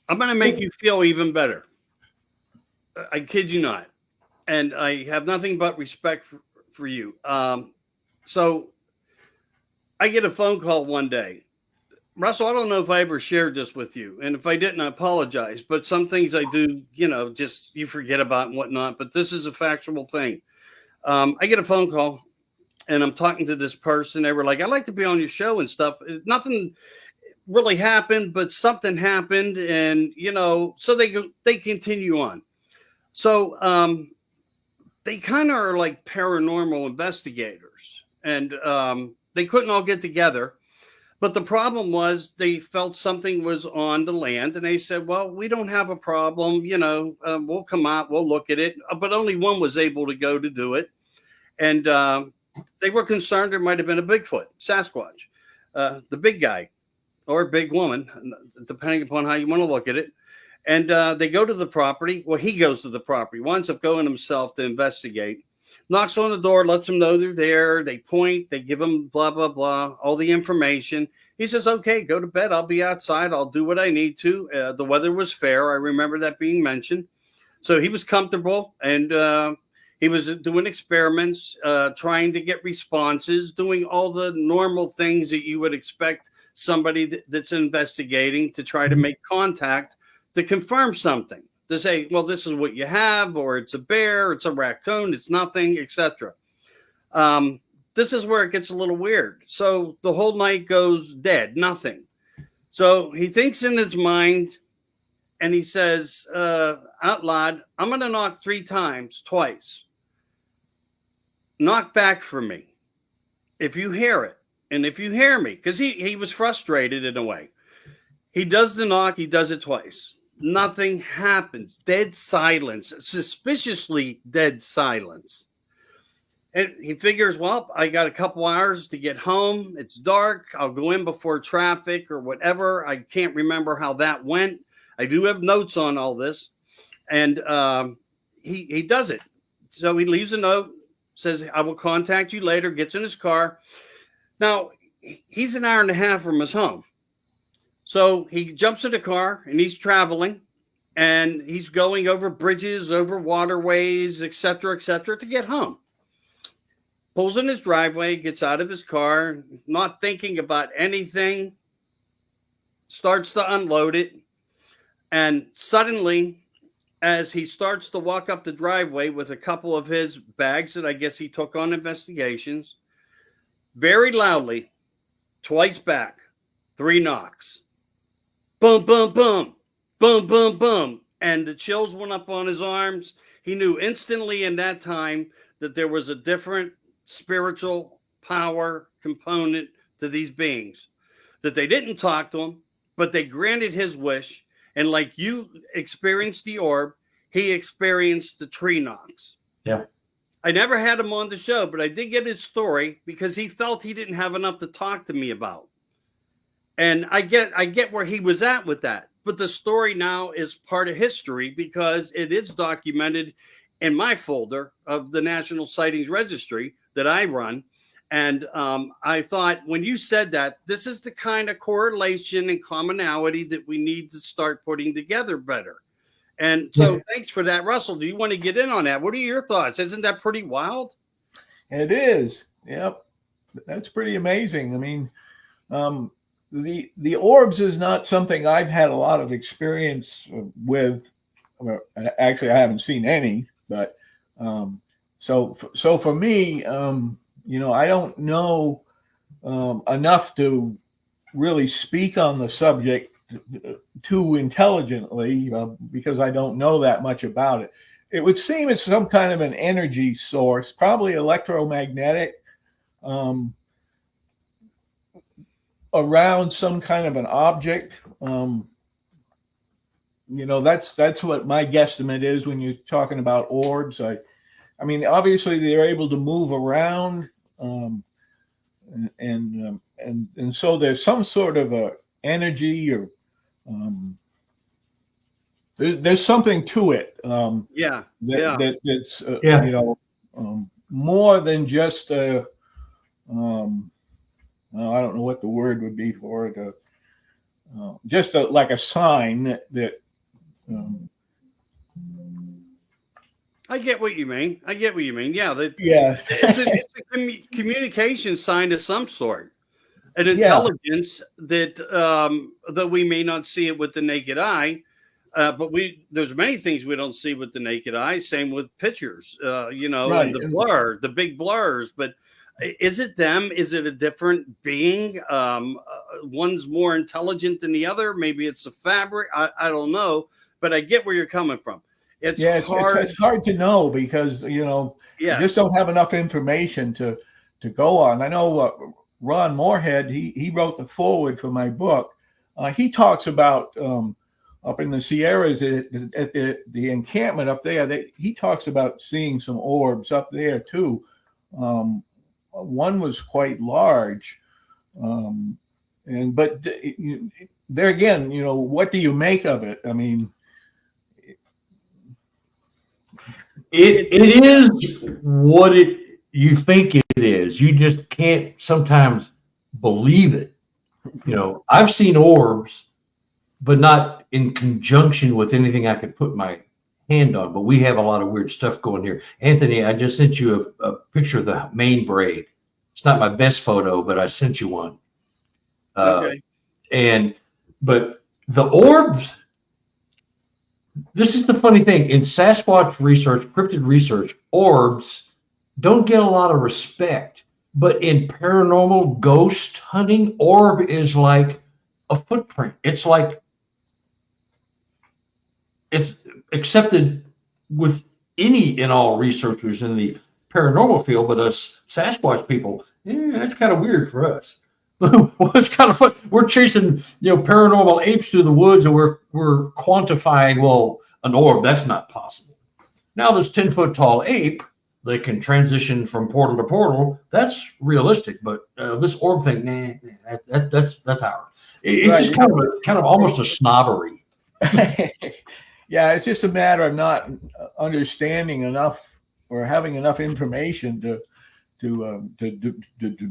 I'm going to make you feel even better. I kid you not. And I have nothing but respect for you. So I get a phone call one day. Russell, I don't know if I ever shared this with you. And if I didn't, I apologize. But some things I do, just you forget about and whatnot. But this is a factual thing. I get a phone call and I'm talking to this person. They were like, I'd like to be on your show and stuff. Nothing really happened, but something happened. And, so they continue on. So they kind of are like paranormal investigators, and they couldn't all get together. But the problem was they felt something was on the land, and they said, well, we don't have a problem. We'll come out, we'll look at it. But only one was able to go to do it. And they were concerned there might have been a Bigfoot, Sasquatch, the big guy or big woman, depending upon how you want to look at it. And they go to the property. Well, he goes to the property, winds up going himself to investigate, knocks on the door, lets them know they're there. They point, they give him blah, blah, blah, all the information. He says, okay, go to bed. I'll be outside. I'll do what I need to. The weather was fair. I remember that being mentioned. So he was comfortable, and he was doing experiments, trying to get responses, doing all the normal things that you would expect somebody that's investigating to try to make contact to confirm something, to say, well, this is what you have, or it's a bear, it's a raccoon, it's nothing, etc. This is where it gets a little weird. So the whole night goes dead, nothing. So he thinks in his mind, and he says out loud, I'm going to knock 3 times, twice. Knock back for me if you hear it. And if you hear me, because he was frustrated in a way. He does the knock, he does it twice. Nothing happens. Dead silence. Suspiciously dead silence. And he figures, well, I got a couple hours to get home. It's dark. I'll go in before traffic or whatever. I can't remember how that went. I do have notes on all this. And he does it. So he leaves a note, says, I will contact you later, gets in his car. Now, he's an hour and a half from his home. So he jumps in the car and he's traveling. And he's going over bridges, over waterways, et cetera, to get home. Pulls in his driveway, gets out of his car, not thinking about anything, starts to unload it. And suddenly, as he starts to walk up the driveway with a couple of his bags that I guess he took on investigations, very loudly, twice back, 3 knocks. Boom, boom, boom, boom, boom, boom. And the chills went up on his arms. He knew instantly in that time that there was a different spiritual power component to these beings, that they didn't talk to him, but they granted his wish. And like you experienced the orb, he experienced the tree knocks. Yeah. I never had him on the show, but I did get his story because he felt he didn't have enough to talk to me about. And I get where he was at with that. But the story now is part of history because it is documented in my folder of the National Sightings Registry that I run. And I thought when you said that, this is the kind of correlation and commonality that we need to start putting together better. And so thanks for that, Russell. Do you want to get in on that? What are your thoughts? Isn't that pretty wild? It is. Yep. That's pretty amazing. I mean, the orbs is not something I've had a lot of experience with. Well, actually, I haven't seen any, but so for me, I don't know enough to really speak on the subject too intelligently because I don't know that much about it. It would seem it's some kind of an energy source, probably electromagnetic, around some kind of an object. That's what my guesstimate is when you're talking about orbs. I mean, obviously they're able to move around, and so there's some sort of a energy or there's something to it. That's more than just I don't know what the word would be for it. Just like a sign that. I get what you mean. Yeah. It's a communication sign of some sort, an intelligence that we may not see it with the naked eye, but there's many things we don't see with the naked eye. Same with pictures, right. And the big blurs. But is it them? Is it a different being? One's more intelligent than the other. Maybe it's a fabric. I don't know, but I get where you're coming from. It's hard to know because you just don't have enough information to go on. I know Ron Moorhead, he wrote the foreword for my book. He talks about up in the Sierras at the encampment up there. He talks about seeing some orbs up there too. One was quite large, but there again, what do you make of it? I mean. It is what you think it is. You just can't sometimes believe it. I've seen orbs, but not in conjunction with anything I could put my hand on. But we have a lot of weird stuff going here. Anthony, I just sent you a picture of the main braid. It's not my best photo, but I sent you one. Okay. But the orbs. This is the funny thing. In Sasquatch research, cryptid research, orbs don't get a lot of respect. But in paranormal ghost hunting, orb is like a footprint. It's like it's accepted with any and all researchers in the paranormal field, but us Sasquatch people, that's kind of weird for us. Well, it's kind of fun. We're chasing, paranormal apes through the woods, and we're quantifying, an orb. That's not possible. Now this 10-foot tall ape they can transition from portal to portal. That's realistic, but this orb thing, that's ours. It's Right. just kind of almost a snobbery. Yeah, it's just a matter of not understanding enough or having enough information to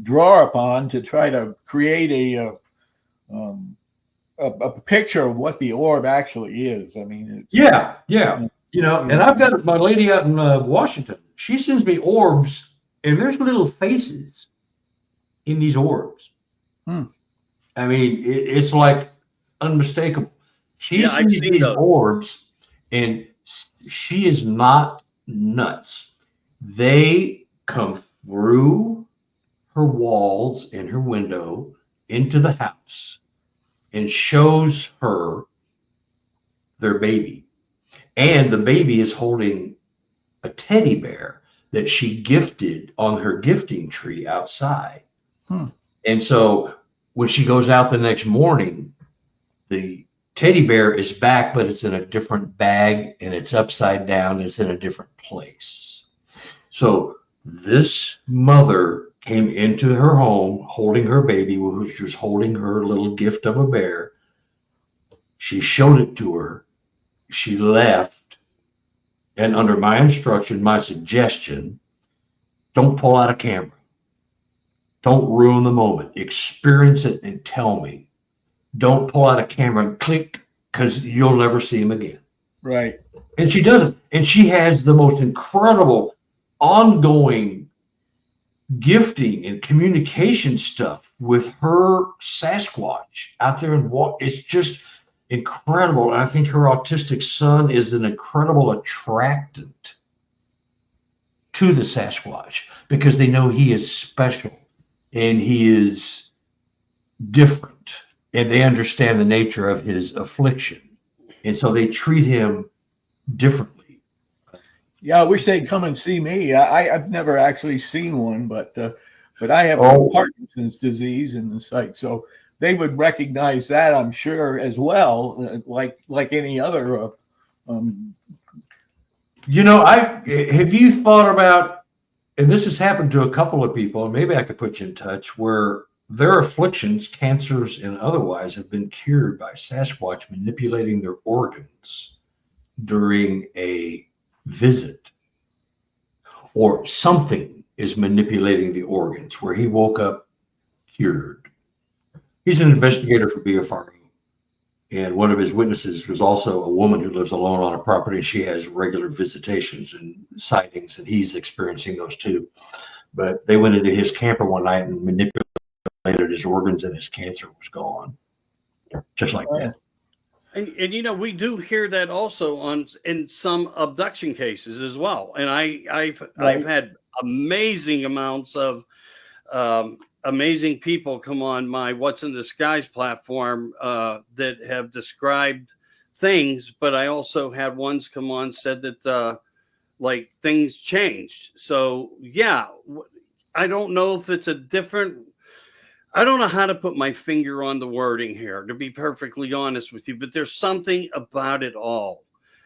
draw upon to try to create a picture of what the orb actually is. I mean, it's, Yeah. And I've got my lady out in Washington. She sends me orbs, and there's little faces in these orbs. I mean, it's like unmistakable. She sees these orbs, and she is not nuts. They come through her walls and her window into the house and shows her their baby. And the baby is holding a teddy bear that she gifted on her gifting tree outside. And so when she goes out the next morning, the teddy bear is back, but it's in a different bag and it's upside down. It's in a different place. So this mother came into her home holding her baby, which was holding her little gift of a bear. She showed it to her. She left. And under my instruction, my suggestion, don't pull out a camera. Don't ruin the moment. Experience it and tell me. Don't pull out a camera and click, because you'll never see him again. Right. And she doesn't. And she has the most incredible ongoing gifting and communication stuff with her Sasquatch out there. And it's just incredible. And I think her autistic son is an incredible attractant to the Sasquatch because they know he is special and he is different. And they understand the nature of his affliction. And so they treat him differently. Yeah, I wish they'd come and see me. I've never actually seen one, but I have Parkinson's disease and such. So they would recognize that, I'm sure, as well, like any other. Have you thought about, and this has happened to a couple of people, and maybe I could put you in touch, where their afflictions, cancers and otherwise, have been cured by Sasquatch manipulating their organs during a visit, or something is manipulating the organs where he woke up cured. He's an investigator for BFRO, and one of his witnesses was also a woman who lives alone on a property. She has regular visitations and sightings, and he's experiencing those too. But they went into his camper one night and manipulated his organs, and his cancer was gone, just like that. And we do hear that also in some abduction cases as well. And I've had amazing amounts of amazing people come on my What's in the Skies platform that have described things, but I also had ones come on said that like things changed. So yeah, I don't know if it's I don't know how to put my finger on the wording here, to be perfectly honest with you, but there's something about it all.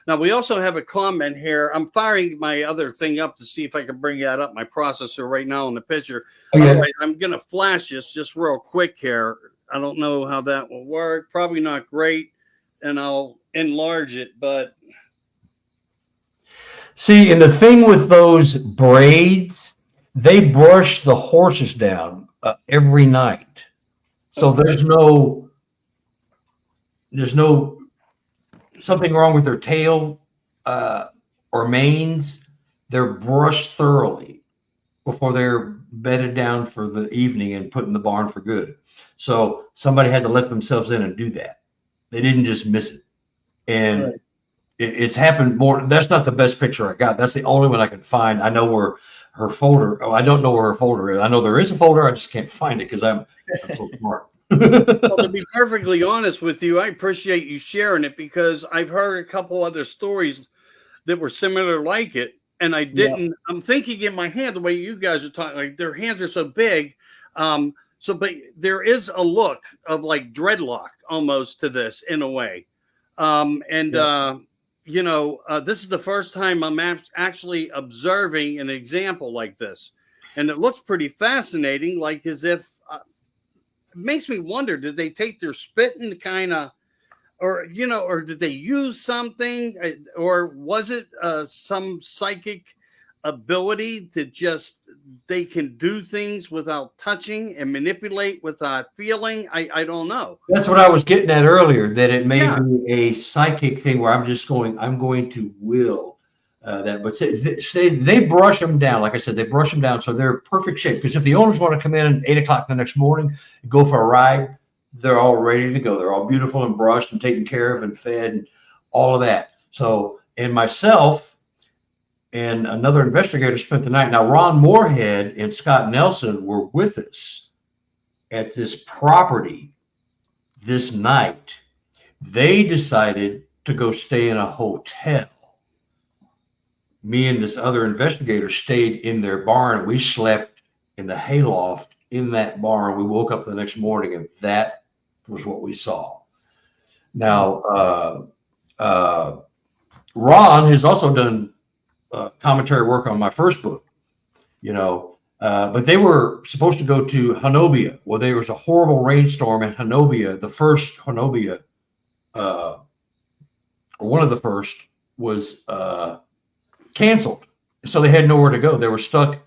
Now, we also have a comment here. I'm firing my other thing up to see if I can bring that up, my processor right now in the picture. Okay. All right, I'm going to flash this just real quick here. I don't know how that will work. Probably not great, and I'll enlarge it, but. See, and the thing with those braids, they brush the horses down every night. So there's no something wrong with their tail or manes. They're brushed thoroughly before they're bedded down for the evening and put in the barn for good. So somebody had to let themselves in and do that. They didn't just miss it. And it's happened more. That's not the best picture I got. That's the only one I can find. I know where her folder. Oh, I don't know where her folder is. I know there is a folder. I just can't find it because I'm so smart. Well, to be perfectly honest with you, I appreciate you sharing it because I've heard a couple other stories that were similar like it. And I didn't, yeah. I'm thinking in my hand, the way you guys are talking, like their hands are so big. But there is a look of like dreadlock almost to this in a way. this is the first time I'm actually observing an example like this. And it looks pretty fascinating, like as if it makes me wonder, did they take their spit and kind of, or did they use something, or was it some psychic ability to just, they can do things without touching and manipulate without feeling? I don't know. That's what I was getting at earlier, that it may be a psychic thing where I'm going to will that. But say they brush them down. Like I said, they brush them down so they're in perfect shape. Because if the owners want to come in at 8 o'clock the next morning and go for a ride, they're all ready to go. They're all beautiful and brushed and taken care of and fed and all of that. So, and myself and another investigator spent the night. Now, Ron Moorhead and Scott Nelson were with us at this property this night. They decided to go stay in a hotel. Me and this other investigator stayed in their barn. We slept in the hayloft in that barn. We woke up the next morning and that was what we saw. Now, Ron has also done commentary work on my first book, but they were supposed to go to Hanobia. Well, there was a horrible rainstorm in Hanobia. The first Hanobia, or one of the first, was canceled. So they had nowhere to go. They were stuck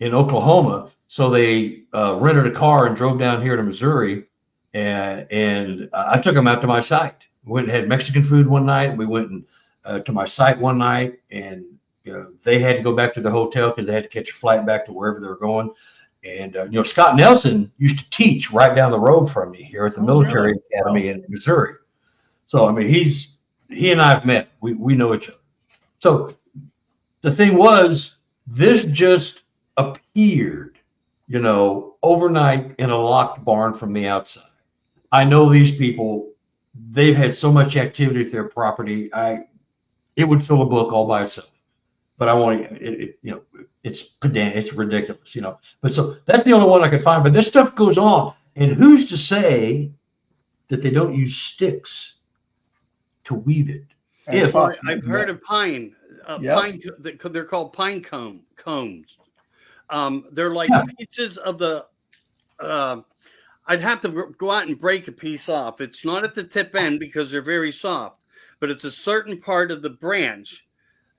in Oklahoma. So they rented a car and drove down here to Missouri. And I took them out to my site. We went and had Mexican food one night. We went to my site one night, and they had to go back to the hotel because they had to catch a flight back to wherever they were going. And Scott Nelson used to teach right down the road from me here at the military academy in Missouri. So I mean, he and I have met. We know each other. So the thing was, this just appeared, overnight in a locked barn from the outside. I know these people, they've had so much activity with their property. It would fill a book all by itself, but I want to, it's pedant, it's ridiculous, but so that's the only one I could find, but this stuff goes on. And who's to say that they don't use sticks to weave it? I've heard of pine, they're called pine cones. They're like pieces of the, I'd have to go out and break a piece off. It's not at the tip end because they're very soft, but it's a certain part of the branch.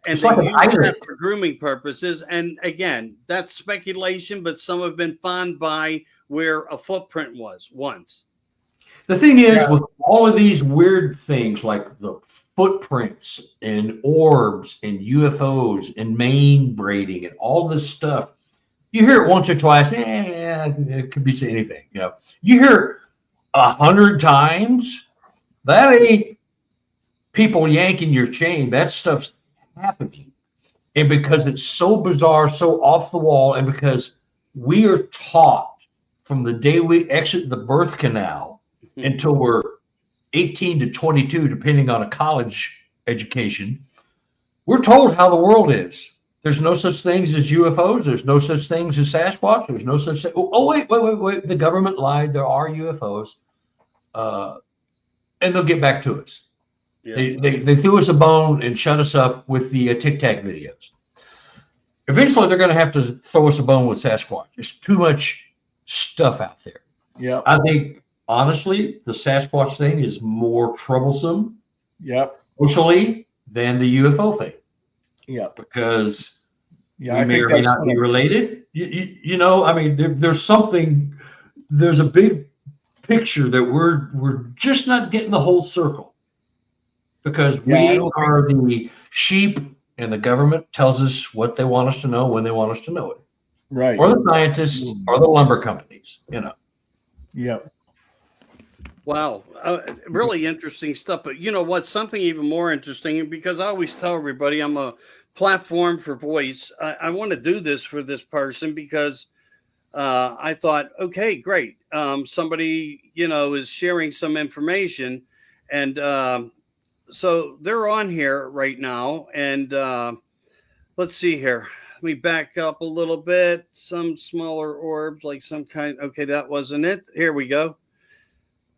And they use that for grooming purposes. And again, that's speculation, but some have been found by where a footprint was once. The thing is, with all of these weird things like the footprints and orbs and UFOs and mane braiding and all this stuff, you hear it once or twice. It could be anything. You hear it 100 times. That ain't people yanking your chain. That stuff's happening. And because it's so bizarre, so off the wall, and because we are taught from the day we exit the birth canal until we're 18 to 22, depending on a college education, we're told how the world is. There's no such things as UFOs. There's no such things as Sasquatch. There's no such thing. Oh, wait. The government lied. There are UFOs. And they'll get back to us. Yeah. They threw us a bone and shut us up with the Tic Tac videos. Eventually, they're going to have to throw us a bone with Sasquatch. There's too much stuff out there. Yeah. I think, honestly, the Sasquatch thing is more troublesome socially than the UFO thing. Yeah. Because we may or may not be related. I mean, there's a big picture that we're just not getting the whole circle. Because we are the sheep, and the government tells us what they want us to know when they want us to know it. Right. Or the scientists, or the lumber companies, Yep. Wow. Really interesting stuff. But you know what? Something even more interesting, because I always tell everybody I'm a platform for voice. I want to do this for this person because I thought, okay, great. Somebody, is sharing some information. And so they're on here right now. And let's see here. Let me back up a little bit. Some smaller orbs, like some kind. Okay, that wasn't it. Here we go.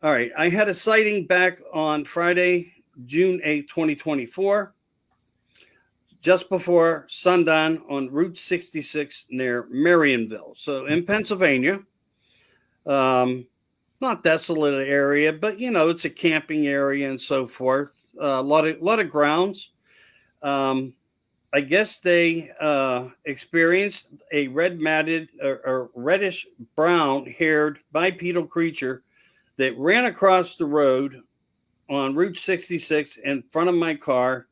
All right. I had a sighting back on Friday, June 8th, 2024. just before sundown on Route 66 near Marionville. So in Pennsylvania, not desolate area, but it's a camping area and so forth. A lot of grounds. I guess they experienced a red matted or reddish brown haired bipedal creature that ran across the road on Route 66 in front of my car.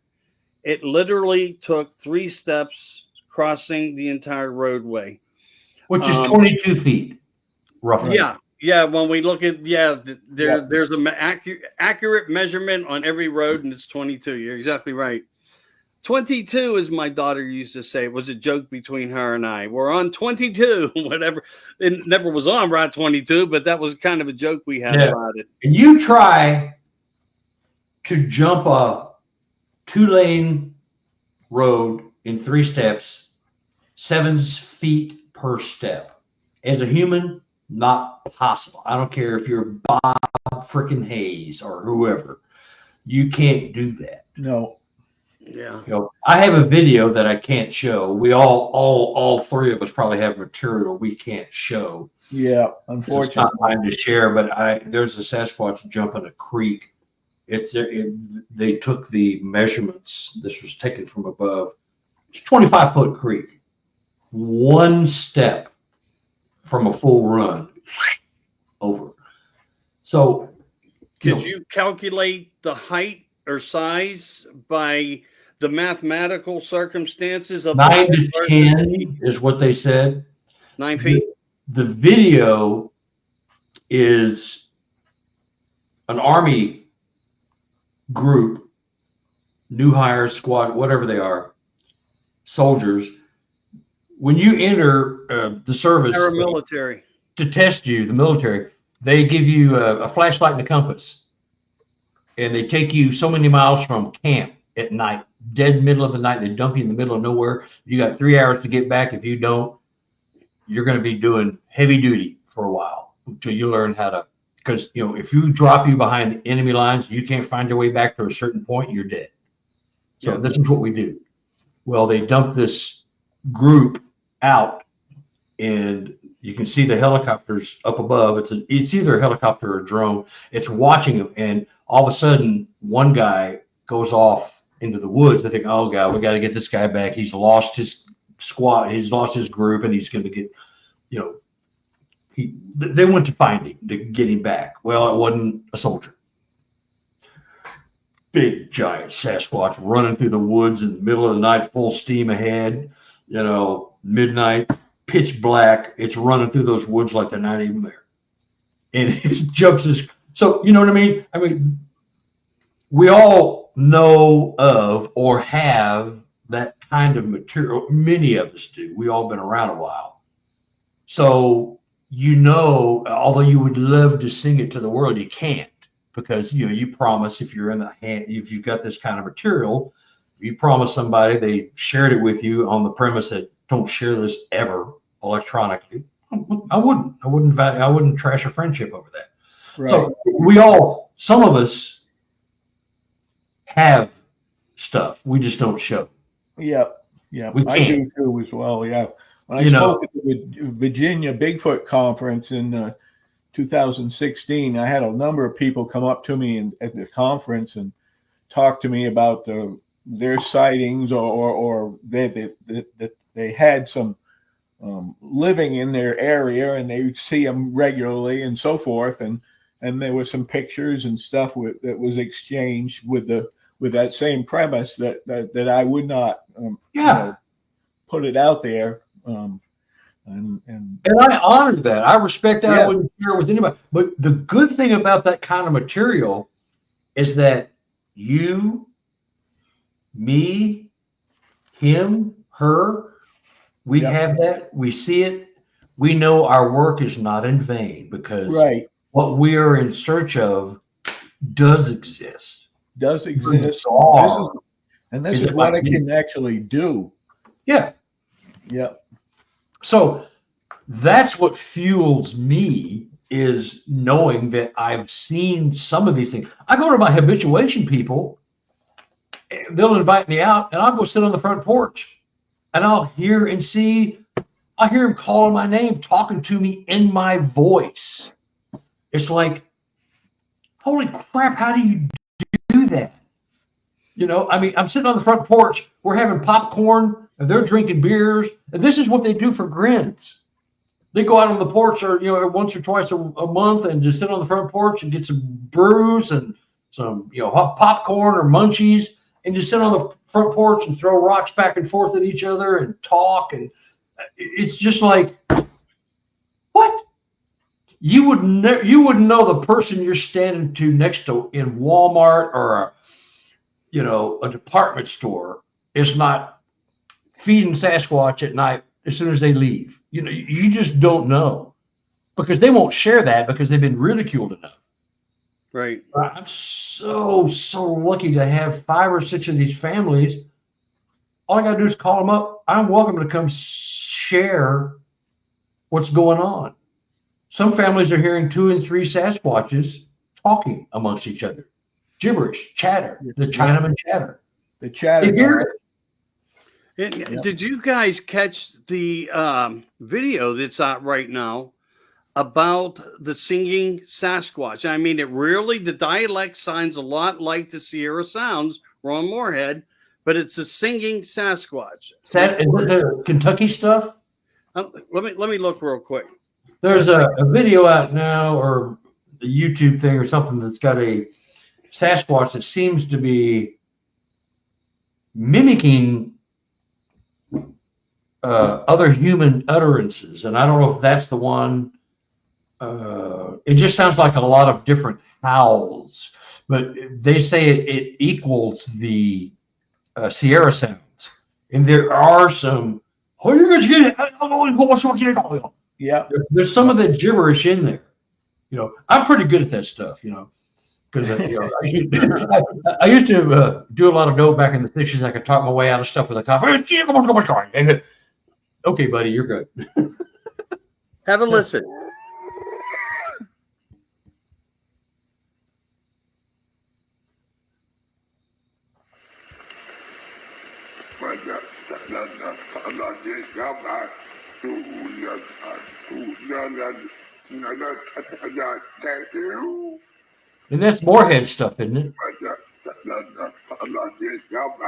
It literally took 3 steps crossing the entire roadway, which is 22 feet, roughly. Yeah. When we look at there's an accurate measurement on every road, and it's 22. You're exactly right. 22, as my daughter used to say, it was a joke between her and I. We're on 22, whatever. It never was on Route 22, but that was kind of a joke we had about it. And you try to jump a 2-lane road in 3 steps, 7 feet per step. As a human, not possible. I don't care if you're Bob freaking Hayes or whoever. You can't do that. No. Yeah. I have a video that I can't show. We all 3 of us probably have material we can't show. Yeah, unfortunately. It's not mine to share, but there's a Sasquatch jumping a creek. They took the measurements. This was taken from above. It's a 25-foot creek. 1 step from a full run over. So, could you calculate the height or size by the mathematical circumstances of 9 to 10 is what they said. 9 feet. The video is an Army group, new hire squad, whatever they are, soldiers. When you enter the service, paramilitary, to test you, the military, they give you a flashlight and a compass, and they take you so many miles from camp at night, dead middle of the night. They dump you in the middle of nowhere. You got 3 hours to get back. If you don't, you're going to be doing heavy duty for a while until you learn how to, because if you drop you behind enemy lines, you can't find your way back to a certain point, you're dead. So This is what we do. Well, they dump this group out, and you can see the helicopters up above. It's either a helicopter or a drone. It's watching them, and all of a sudden, one guy goes off into the woods. They think, "Oh God, we got to get this guy back. He's lost his squad. He's lost his group, and he's going to get, They went to find him to get him back. Well, it wasn't a soldier. Big giant Sasquatch running through the woods in the middle of the night, full steam ahead. Midnight, pitch black. It's running through those woods like they're not even there. And it jumps this. So, you know what I mean? I mean, we all know of or have that kind of material. Many of us do. We all been around a while. So, although you would love to sing it to the world, you can't, because, you promise if you've got this kind of material, you promise somebody, they shared it with you on the premise that don't share this ever electronically. I wouldn't trash a friendship over that. Right. So some of us have stuff. We just don't show. Yeah. I do too as well. Yeah. When I spoke at the Virginia Bigfoot conference in 2016, I had a number of people come up to me at the conference and talk to me about their sightings or that they had some living in their area, and they would see them regularly and so forth. And there were some pictures and stuff that was exchanged with that same premise that I would not put it out there. And I honor that. I respect that. Yeah. I wouldn't share it with anybody. But the good thing about that kind of material is that you, me, him, her, we have that. We see it. We know our work is not in vain, because what we are in search of does exist. This is what it can actually do. Yeah. Yeah. So that's what fuels me, is knowing that I've seen some of these things. I go to my habituation people, they'll invite me out, and I'll go sit on the front porch, and I'll hear and see. I hear him calling my name, talking to me in my voice. It's like, holy crap! How do you do that? You know, I mean, I'm sitting on the front porch. We're having popcorn, and they're drinking beers, and this is what they do for grins. They go out on the porch, or once or twice a month, and just sit on the front porch and get some brews and some popcorn or munchies, and just sit on the front porch and throw rocks back and forth at each other and talk. And it's just like, what? You wouldn't know the person you're standing to next to in Walmart or a department store is not feeding Sasquatch at night as soon as they leave. You just don't know, because they won't share that because they've been ridiculed enough. Right. I'm so lucky to have 5 or 6 of these families. All I got to do is call them up. I'm welcome to come share what's going on. Some families are hearing 2 and 3 Sasquatches talking amongst each other. Gibberish, chatter, the Chinaman chatter. The chatter. They hear it. Did you guys catch the video that's out right now about the singing Sasquatch? I mean, the dialect sounds a lot like the Sierra sounds, Ron Moorhead, but it's a singing Sasquatch. Is the Kentucky stuff? Let me look real quick. There's a video out now, or a YouTube thing or something, that's got a Sasquatch that seems to be mimicking other human utterances, and I don't know if that's the one. It just sounds like a lot of different howls, but they say it equals the Sierra sounds, and there are some. Yeah, there's some of that gibberish in there. I'm pretty good at that stuff. Because I used to do a lot of dope back in the 60s. I could talk my way out of stuff with a cop. Okay, buddy, you're good. Have a listen. And that's Moorhead stuff, isn't it?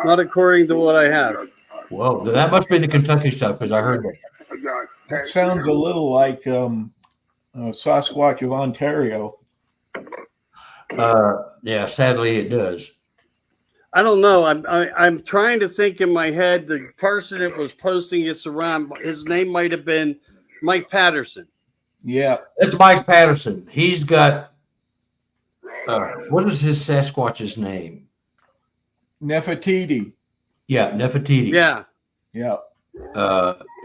Not according to what I have. Well, that must be the Kentucky stuff, because I heard that. that sounds a little like Sasquatch of Ontario. Yeah, sadly it does. I don't know. I'm trying to think in my head. The person that was posting this around, his name might have been Mike Patterson. Yeah, That's Mike Patterson. He's got what is his Sasquatch's name? Nefertiti. Yeah, Nefertiti. Yeah. Yeah,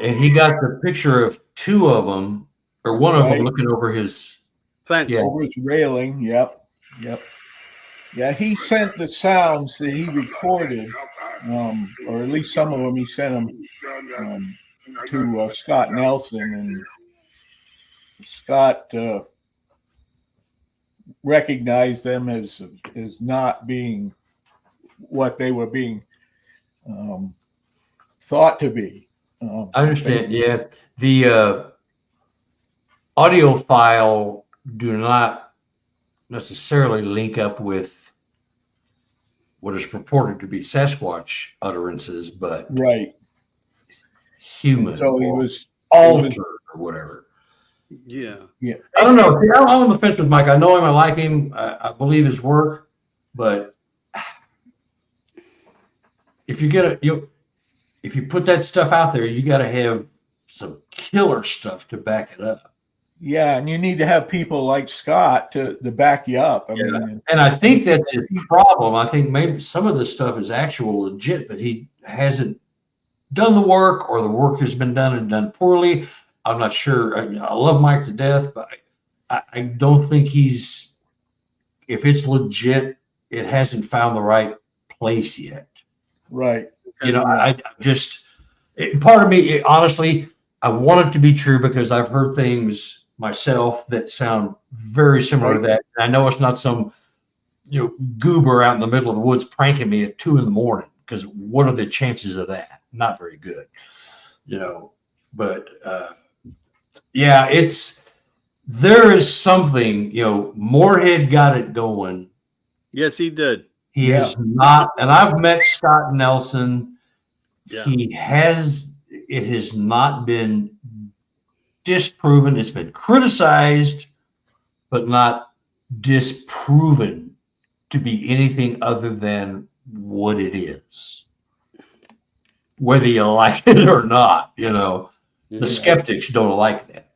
and he got the picture of 2 of them, or one of them, looking over his Fence. Yeah. over his railing. Yep. Yeah, he sent the sounds that he recorded, or at least some of them he sent them to Scott Nelson, and Scott recognized them as not being what they were being thought to be. I understand. Yeah, the audio file do not necessarily link up with what is purported to be Sasquatch utterances, but Right. human. So he or was altered or whatever. Yeah. I don't know. I'm on the fence with Mike. I know him. I like him. I believe his work, but if you put that stuff out there, you got to have some killer stuff to back it up. Yeah, and you need to have people like Scott to back you up. I mean, And I think that's his problem. I think maybe some of this stuff is actual legit, but he hasn't done the work, or the work has been done and done poorly. I'm not sure. I love Mike to death, but I don't think if it's legit, it hasn't found the right place yet. right. I just, part of me, honestly, I want it to be true because I've heard things myself that sound very similar to that. I know it's not some, goober out in the middle of the woods pranking me at 2 a.m. because what are the chances of that? Not very good, but yeah, there is something, Moorhead got it going. Yes, he did. He is not, and I've met Scott Nelson. Yeah. It has not been disproven. It's been criticized, but not disproven to be anything other than what it is. Whether you like it or not, the skeptics don't like that.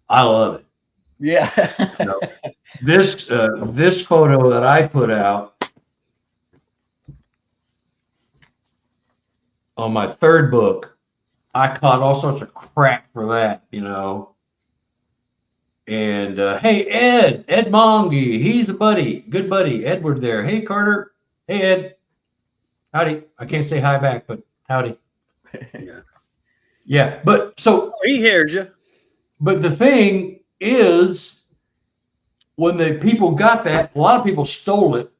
I love it. Yeah. This photo that I put out on my 3rd book, I caught all sorts of crap for that, And hey, Ed Monge, he's a buddy, good buddy, Edward there. Hey, Carter. Hey, Ed. Howdy. I can't say hi back, but howdy. Yeah, but so he hears you. But the thing is, when the people got that, a lot of people stole it,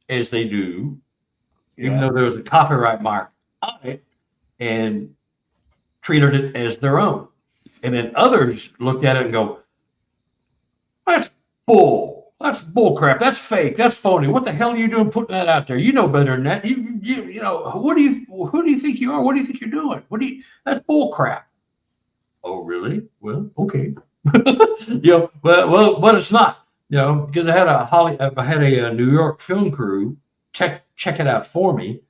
as they do, even though there was a copyright mark on it, and treated it as their own. And then others looked at it and go, "That's bull. That's bull crap. That's fake. That's phony. What the hell are you doing putting that out there? You know better than that. Who do you think you are? What do you think you're doing? That's bull crap." Oh, really? Well, okay. But it's not, because I had a New York film crew check it out for me,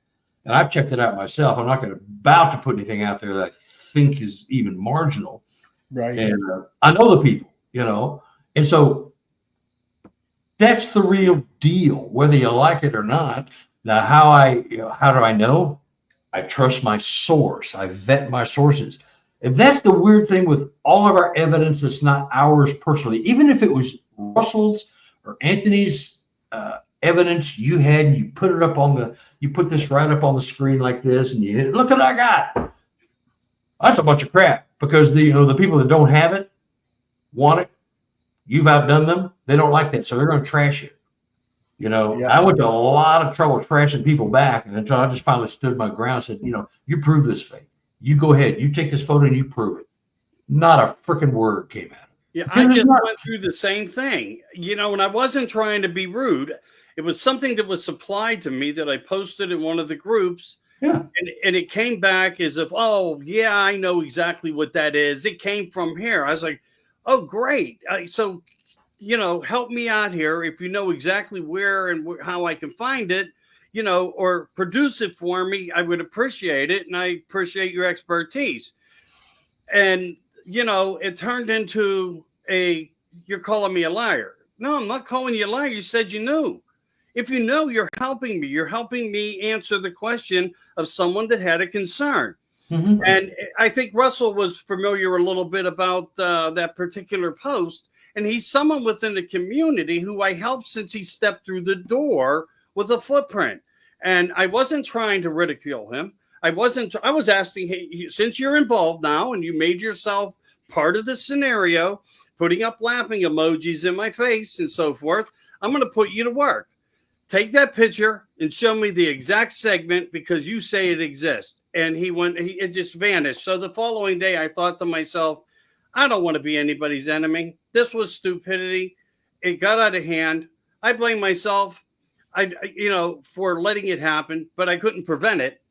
and I've checked it out myself. I'm not about to put anything out there that I think is even marginal. Right. And I know the people, and so that's the real deal, whether you like it or not. Now, how do I know? I trust my source. I vet my sources. And that's the weird thing with all of our evidence that's not ours personally. Even if it was Russell's or Anthony's evidence you had, and you put this right up on the screen like this, and you look what I got. That's a bunch of crap, because the people that don't have it want it. You've outdone them. They don't like that, so they're going to trash it. I went to a lot of trouble trashing people back, and until I just finally stood my ground and said, you prove this fake. You go ahead. You take this photo and you prove it. Not a freaking word came out. Yeah, I just went through the same thing. And I wasn't trying to be rude. It was something that was supplied to me that I posted in one of the groups. Yeah. And it came back as if, oh, yeah, I know exactly what that is. It came from here. I was like, oh, great. So, help me out here. If you know exactly where and how I can find it, or produce it for me, I would appreciate it. And I appreciate your expertise. And, it turned into you're calling me a liar. No, I'm not calling you a liar. You said you knew. If you know, you're helping me. You're helping me answer the question of someone that had a concern. Mm-hmm. And I think Russell was familiar a little bit about that particular post. And he's someone within the community who I helped since he stepped through the door with a footprint. And I wasn't trying to ridicule him. I was asking, hey, since you're involved now and you made yourself part of the scenario, putting up laughing emojis in my face and so forth, I'm going to put you to work. Take that picture and show me the exact segment, because you say it exists. And it just vanished. So the following day, I thought to myself, I don't want to be anybody's enemy. This was stupidity. It got out of hand. I blame myself, for letting it happen, but I couldn't prevent it.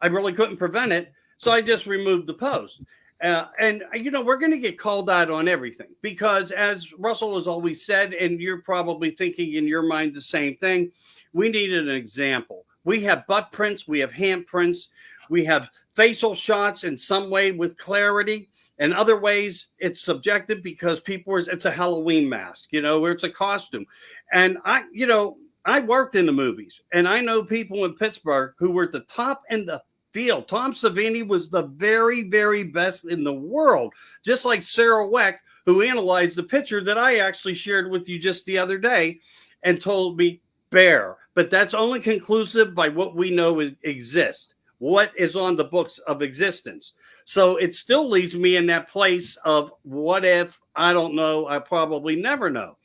I really couldn't prevent it. So I just removed the post. And we're going to get called out on everything, because as Russell has always said, and you're probably thinking in your mind the same thing, we needed an example. We have butt prints. We have hand prints. We have facial shots in some way with clarity. And other ways it's subjective, because it's a Halloween mask, where it's a costume. And I worked in the movies, and I know people in Pittsburgh who were at the top in the field. Tom Savini was the very, very best in the world, just like Sarah Weck, who analyzed the picture that I actually shared with you just the other day and told me bear. But that's only conclusive by what we know exists, what is on the books of existence. So it still leaves me in that place of what if, I don't know, I probably never know.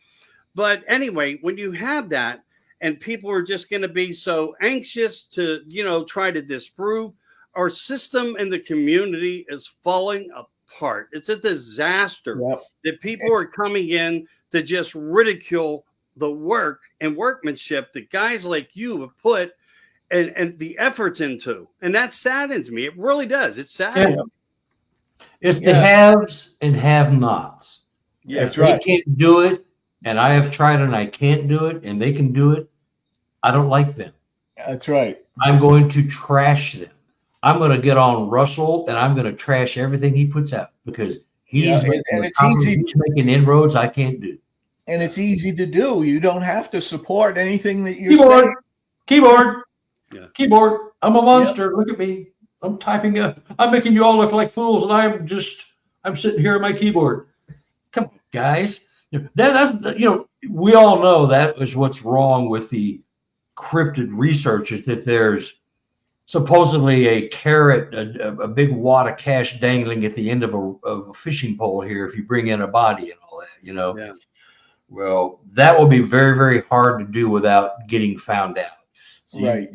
But anyway, when you have that, and people are just going to be so anxious to, try to disprove, our system in the community is falling apart. It's a disaster that people are coming in to just ridicule the work and workmanship that guys like you have put and the efforts into. And that saddens me. It really does. It saddens me. It's the haves and have-nots. Yeah, if they can't do it, and I have tried and I can't do it, and they can do it, I don't like them. That's right. I'm going to trash them. I'm going to get on Russell, and I'm going to trash everything he puts out because he's making inroads I can't do. And it's easy to do. You don't have to support anything that you say. Keyboard. Yeah. Keyboard. I'm a monster. Look at me. I'm typing up. I'm making you all look like fools, and I'm sitting here at my keyboard. Come on, guys. That's we all know that is what's wrong with the cryptid research, is that there's supposedly a carrot, a big wad of cash dangling at the end of a fishing pole here if you bring in a body and all that, Yeah. Well, that will be very, very hard to do without getting found out. So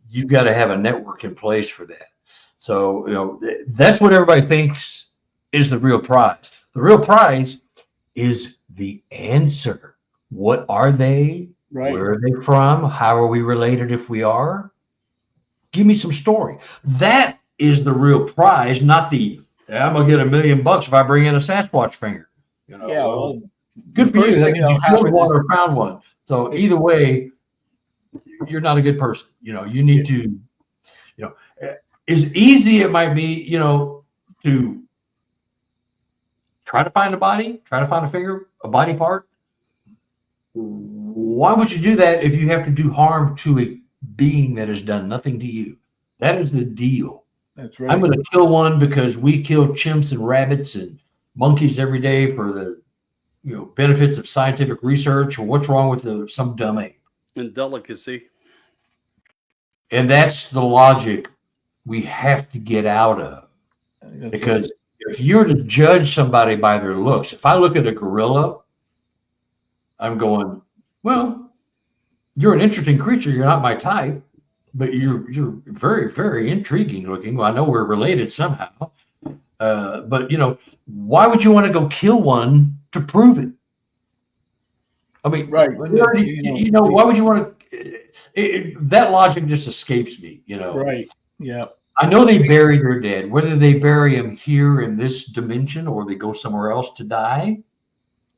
you've got to have a network in place for that. So, that's what everybody thinks is the real prize. The real prize is the answer. What are they? Right. Where are they from? How are we related if we are? Give me some story. That is the real prize, not the, I'm going to get $1 million if I bring in a Sasquatch finger. Good for you. You killed one or found one. So either way, you're not a good person. You need to, as easy it might be, to try to find a body, try to find a finger, a body part. Why would you do that if you have to do harm to a being that has done nothing to you? That is the deal. That's right. I'm going to kill one because we kill chimps and rabbits and monkeys every day for the benefits of scientific research, or what's wrong with some dumb ape? And delicacy. And that's the logic we have to get out of. Because if you're to judge somebody by their looks, if I look at a gorilla, I'm going, well, you're an interesting creature. You're not my type, but you're very, very intriguing looking. Well, I know we're related somehow. But why would you want to go kill one to prove it? I mean, right. Why would you want to? That logic just escapes me. Right. Yeah. I know they bury their dead, whether they bury them here in this dimension or they go somewhere else to die,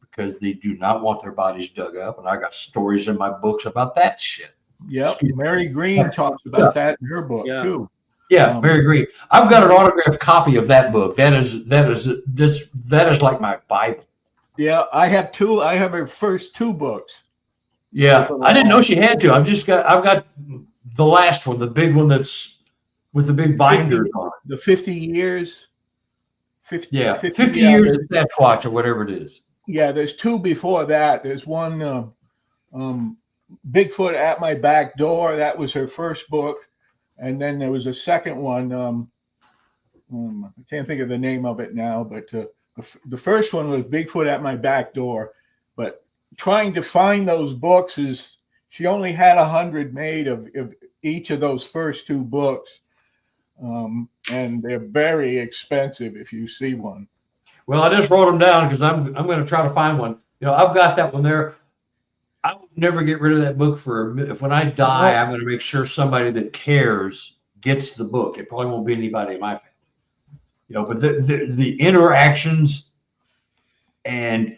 because they do not want their bodies dug up. And I got stories in my books about that shit. Yep. Mary Green talks about that in her book too. Yeah, Mary Green. I've got an autographed copy of that book. That is like my Bible. Yeah, I have two. I have her first two books. Yeah, I didn't know she had two. I've got the last one, the big one that's with the big binders on it. The 50 years. 50 years of Sasquatch or whatever it is. Yeah, there's two before that. There's one, Bigfoot at My Back Door. That was her first book. And then there was a second one. I can't think of the name of it now, but the first one was Bigfoot at My Back Door. But trying to find those books she only had 100 made of each of those first two books. And they're very expensive if you see one. Well, I just wrote them down because I'm going to try to find one. I've got that one there. I would never get rid of that book if when I die, I'm going to make sure somebody that cares gets the book. It probably won't be anybody in my family, but the interactions, and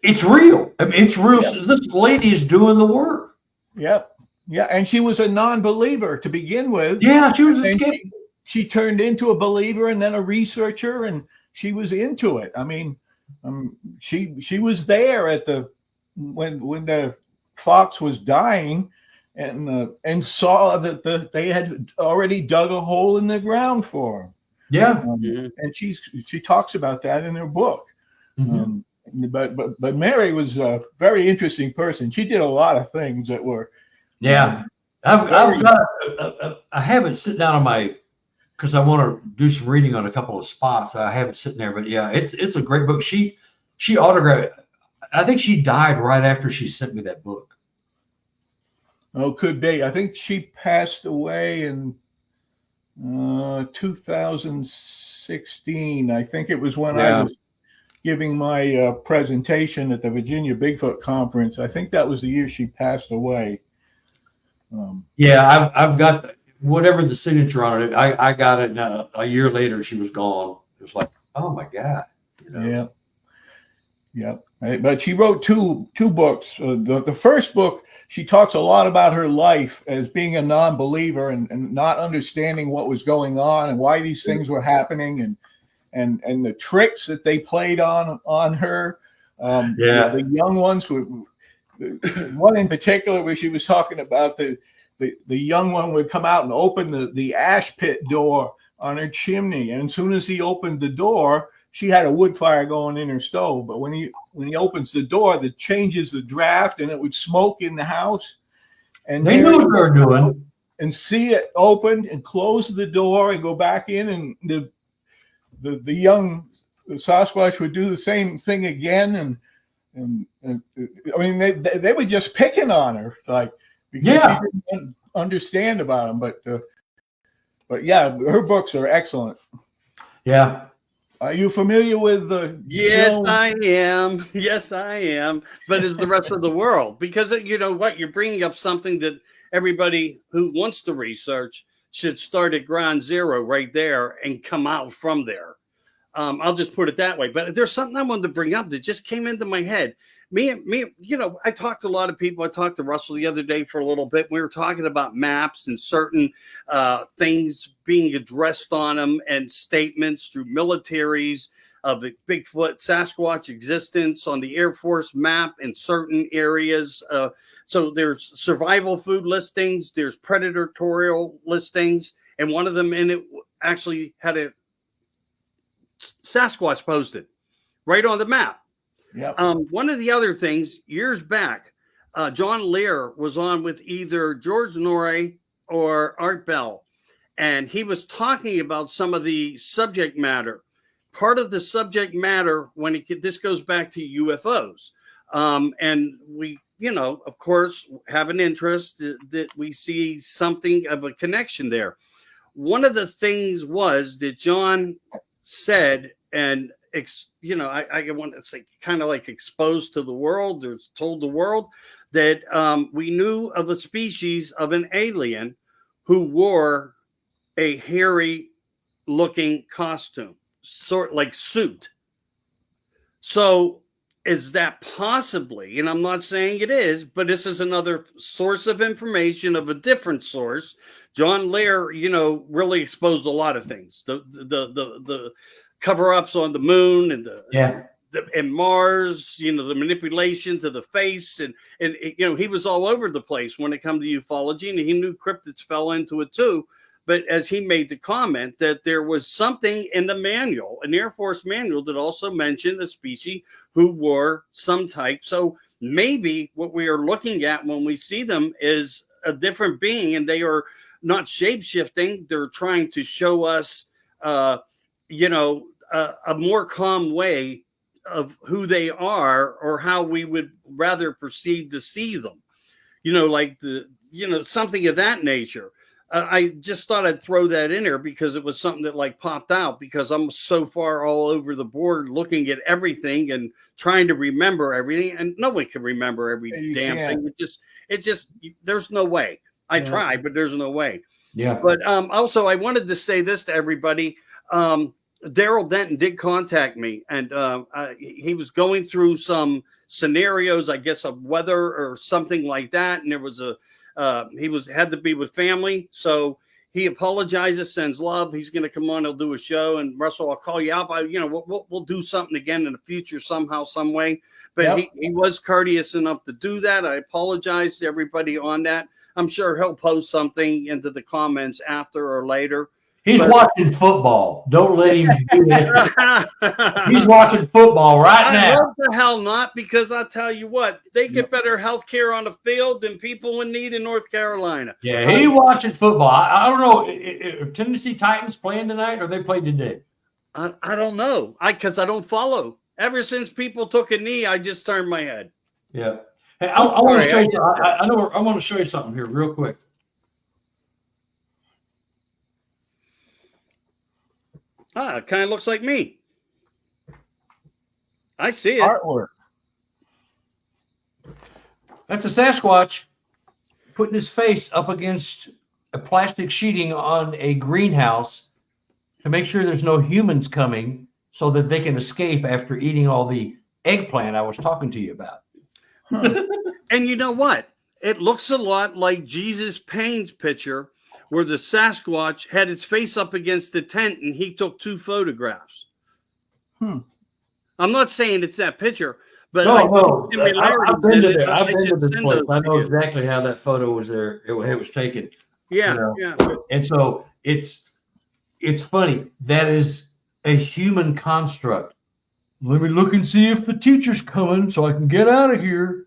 it's real. I mean, it's real. Yep. This lady is doing the work. Yep. Yeah. And she was a non-believer to begin with. Yeah. She was a skeptic. She turned into a believer and then a researcher, and she was into it. I mean, she was there at when the fox was dying, and saw that they had already dug a hole in the ground for him. Yeah, and she talks about that in her book. Mm-hmm. But Mary was a very interesting person. She did a lot of things that were. Yeah, I have it sitting down on my, because I want to do some reading on a couple of spots. I have it sitting there, but yeah, it's a great book. She autographed. I think she died right after she sent me that book. Oh, could be. I think she passed away in 2016. I think it was when I was giving my presentation at the Virginia Bigfoot Conference. I think that was the year she passed away. I've got whatever the signature on it. I got it a year later. She was gone. It was like, oh my God. Yeah. But she wrote two books. The first book, she talks a lot about her life as being a non-believer and not understanding what was going on and why these things were happening and the tricks that they played on her. The young ones were one in particular where she was talking about the young one would come out and open the ash pit door on her chimney, and as soon as he opened the door, she had a wood fire going in her stove. But when he opens the door, that changes the draft, and it would smoke in the house. And they knew what they were doing. And see it open and close the door and go back in, and the young Sasquatch would do the same thing again. And I mean, they were just picking on her, like, because she didn't understand about them. But yeah, her books are excellent. Yeah. Are you familiar with Yes, Jill? I am. Yes, I am. But is the rest of the world, because you know what, you're bringing up something that everybody who wants to research should start at ground zero right there and come out from there. I'll just put it that way. But there's something I wanted to bring up that just came into my head. Me, you know, I talked to a lot of people. I talked to Russell the other day for a little bit. We were talking about maps and certain things being addressed on them and statements through militaries of the Bigfoot Sasquatch existence on the Air Force map in certain areas. So there's survival food listings, there's predatorial listings, and one of them in it actually had a Sasquatch posted right on the map. Yep. One of the other things, years back, John Lear was on with either George Norrie or Art Bell, and he was talking about some of the subject matter. Part of the subject matter, this goes back to UFOs, and we, you know, of course, have an interest that we see something of a connection there. One of the things was that John said, and you know, I want to say kind of like exposed to the world, or told the world that we knew of a species of an alien who wore a hairy looking costume, sort like suit. So is that possibly, and I'm not saying it is, but this is another source of information of a different source. John Lear, you know, really exposed a lot of things. The cover-ups on the moon and and Mars, you know, the manipulation to the face, and you know, he was all over the place when it comes to ufology, and he knew cryptids fell into it too. But as he made the comment that there was something in the manual, an Air Force manual, that also mentioned a species who wore some type. So maybe what we are looking at when we see them is a different being, and they are not shape-shifting. They're trying to show us, you know, a more calm way of who they are, or how we would rather proceed to see them, you know, like something of that nature. I just thought I'd throw that in there because it was something that like popped out, because I'm so far all over the board looking at everything and trying to remember everything, and no one can remember every damn thing. It just there's no way. I try, but there's no way. Yeah. But also I wanted to say this to everybody. Darrell Denton did contact me, and he was going through some scenarios, I guess, of weather or something like that. And there was had to be with family. So he apologizes, sends love. He's going to come on. He'll do a show. And Russell, I'll call you out. We'll do something again in the future somehow, some way. But he was courteous enough to do that. I apologize to everybody on that. I'm sure he'll post something into the comments after or later. He's watching football. Don't let him do that. He's watching football right now. I hope the hell not, because I'll tell you what, they get better health care on the field than people in need in North Carolina. Yeah, he's watching football. I don't know. Are Tennessee Titans playing tonight, or they played today? I don't know. Because I don't follow Ever since people took a knee, I just turned my head. Yeah. Hey, I want to show you. sorry, I know. I want to show you something here, real quick. It kind of looks like me. I see it. Artwork. That's a Sasquatch putting his face up against a plastic sheeting on a greenhouse to make sure there's no humans coming so that they can escape after eating all the eggplant I was talking to you about. Huh. And you know what? It looks a lot like Jesus Payne's picture where the Sasquatch had its face up against the tent and he took 2 photographs. I'm not saying it's that picture, but No. I've been to there. I I've been to this send place. those I to know you. exactly how that photo was there. It was taken. Yeah, You know? yeah. And so it's funny. That is a human construct. Let me look and see if the teacher's coming so I can get out of here.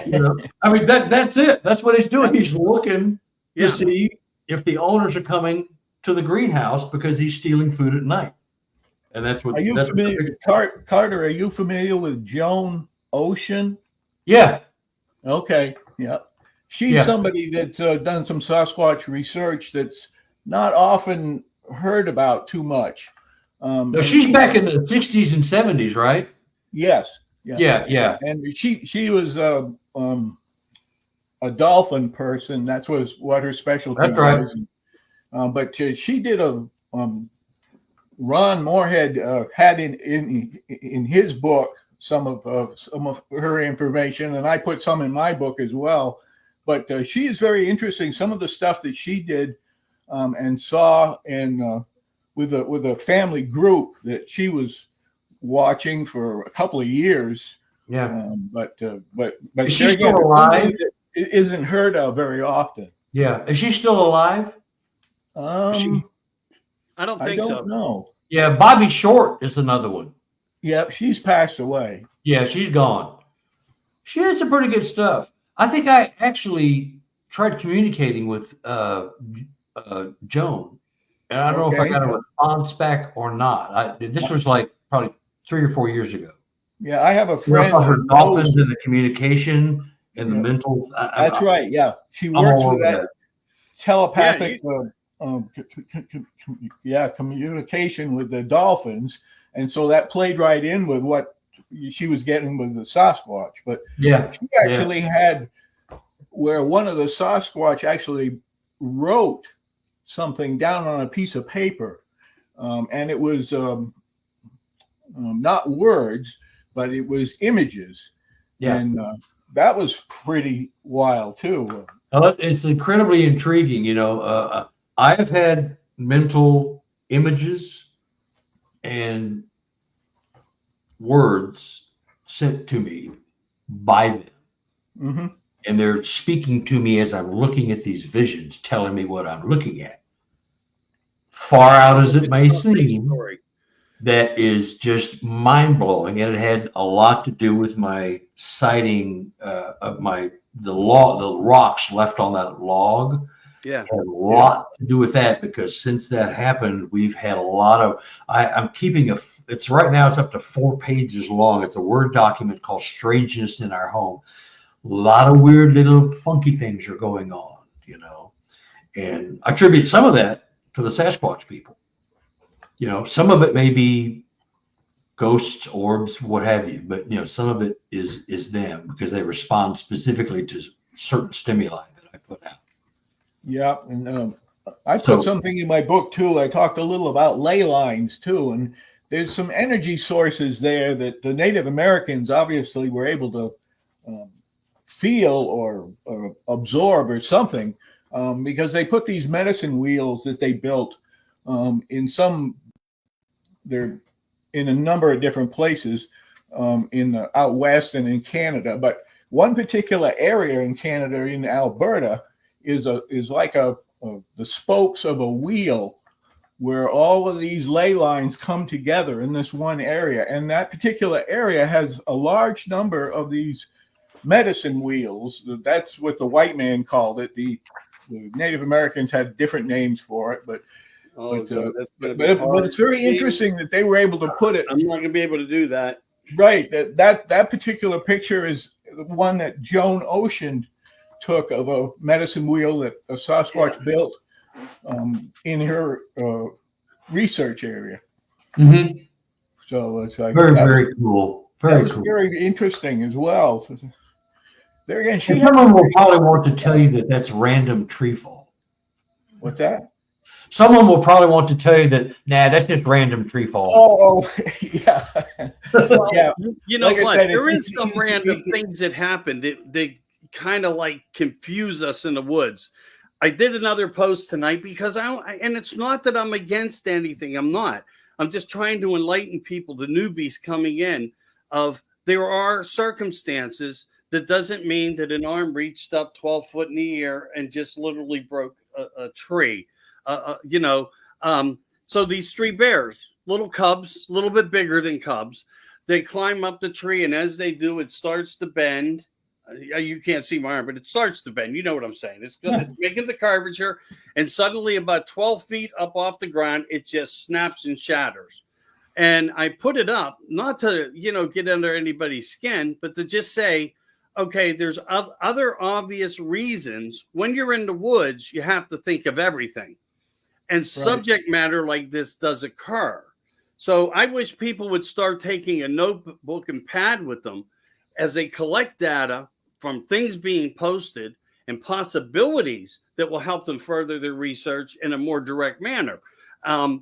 You know? I mean, that's it. That's what he's doing. He's looking to see if the owners are coming to the greenhouse because he's stealing food at night. And that's what. Are you familiar, Carter? Are you familiar with Joan Ocean? Yeah. Okay. Yeah. She's somebody that's done some Sasquatch research that's not often heard about too much. No, she's back in the 60s and 70s, right? Yes. Yeah. And she was a dolphin person. That's what her specialty That's right. was. But she did a Ron Moorhead had in his book some of her information, and I put some in my book as well. But she is very interesting. Some of the stuff that she did and saw, and with a family group that she was watching for a couple of years. Yeah. But is she still alive? It isn't heard of very often. Yeah. Is she still alive? I don't think so. I don't know. Yeah, Bobby Short is another one. Yeah, she's passed away. Yeah, she's gone. She had some pretty good stuff. I think I actually tried communicating with Joan, and I don't know if I got a response back or not. This was like probably 3 or 4 years ago. Yeah, I have a friend. Her dolphins and the communication and the mental. That's right. Yeah, she works with that telepathic. Communication with the dolphins, and so that played right in with what she was getting with the Sasquatch. But she actually had where one of the Sasquatch actually wrote something down on a piece of paper, and it was not words, but it was images. And that was pretty wild too. It's incredibly intriguing. You know, I have had mental images and words sent to me by them. Mm-hmm. And they're speaking to me as I'm looking at these visions, telling me what I'm looking at. Far out as it may seem, that is just mind-blowing. And it had a lot to do with my sighting of the rocks left on that log. Yeah, had a lot to do with that, because since that happened, we've had a lot of. I'm keeping it's right now. It's up to 4 pages long. It's a Word document called "Strangeness in Our Home." A lot of weird little funky things are going on, you know, and I attribute some of that to the Sasquatch people. You know, some of it may be ghosts, orbs, what have you, but you know, some of it is them, because they respond specifically to certain stimuli that I put out. Yeah, and I put something in my book too. I talked a little about ley lines too, and there's some energy sources there that the Native Americans obviously were able to feel or absorb or something, because they put these medicine wheels that they built they're in a number of different places in the out west and in Canada, but one particular area in Canada, in Alberta, is like the spokes of a wheel, where all of these ley lines come together in this one area, and that particular area has a large number of these medicine wheels. That's what the white man called it. The Native Americans had different names for it, but it's very interesting that they were able to put it. I'm not going to be able to do that. Right. That particular picture is one that Joan Ocean took of a medicine wheel that a Sasquatch built in her research area. Mm-hmm. So it's like Very cool. That was Cool. very interesting as well. There again, she And had someone will probably want to tell you that that's random tree fall. what's that? Someone will probably want to tell you that, nah, that's just random tree fall. Oh, yeah. Well, Yeah. you know Like I what? said, There it's- is some random things that happen that they kind of like confuse us in the woods. I did another post tonight because and it's not that I'm against anything. I'm not. I'm just trying to enlighten people, the newbies coming in, of there are circumstances that doesn't mean that an arm reached up 12 foot in the air and just literally broke a tree. So these three bears, little cubs, a little bit bigger than cubs, they climb up the tree, and as they do, it starts to bend. You can't see my arm, but it starts to bend. You know what I'm saying? It's making the curvature, and suddenly, about 12 feet up off the ground, it just snaps and shatters. And I put it up not to get under anybody's skin, but to just say, okay, there's other obvious reasons. When you're in the woods, you have to think of everything. And subject matter like this does occur. So I wish people would start taking a notebook and pad with them as they collect data from things being posted and possibilities that will help them further their research in a more direct manner.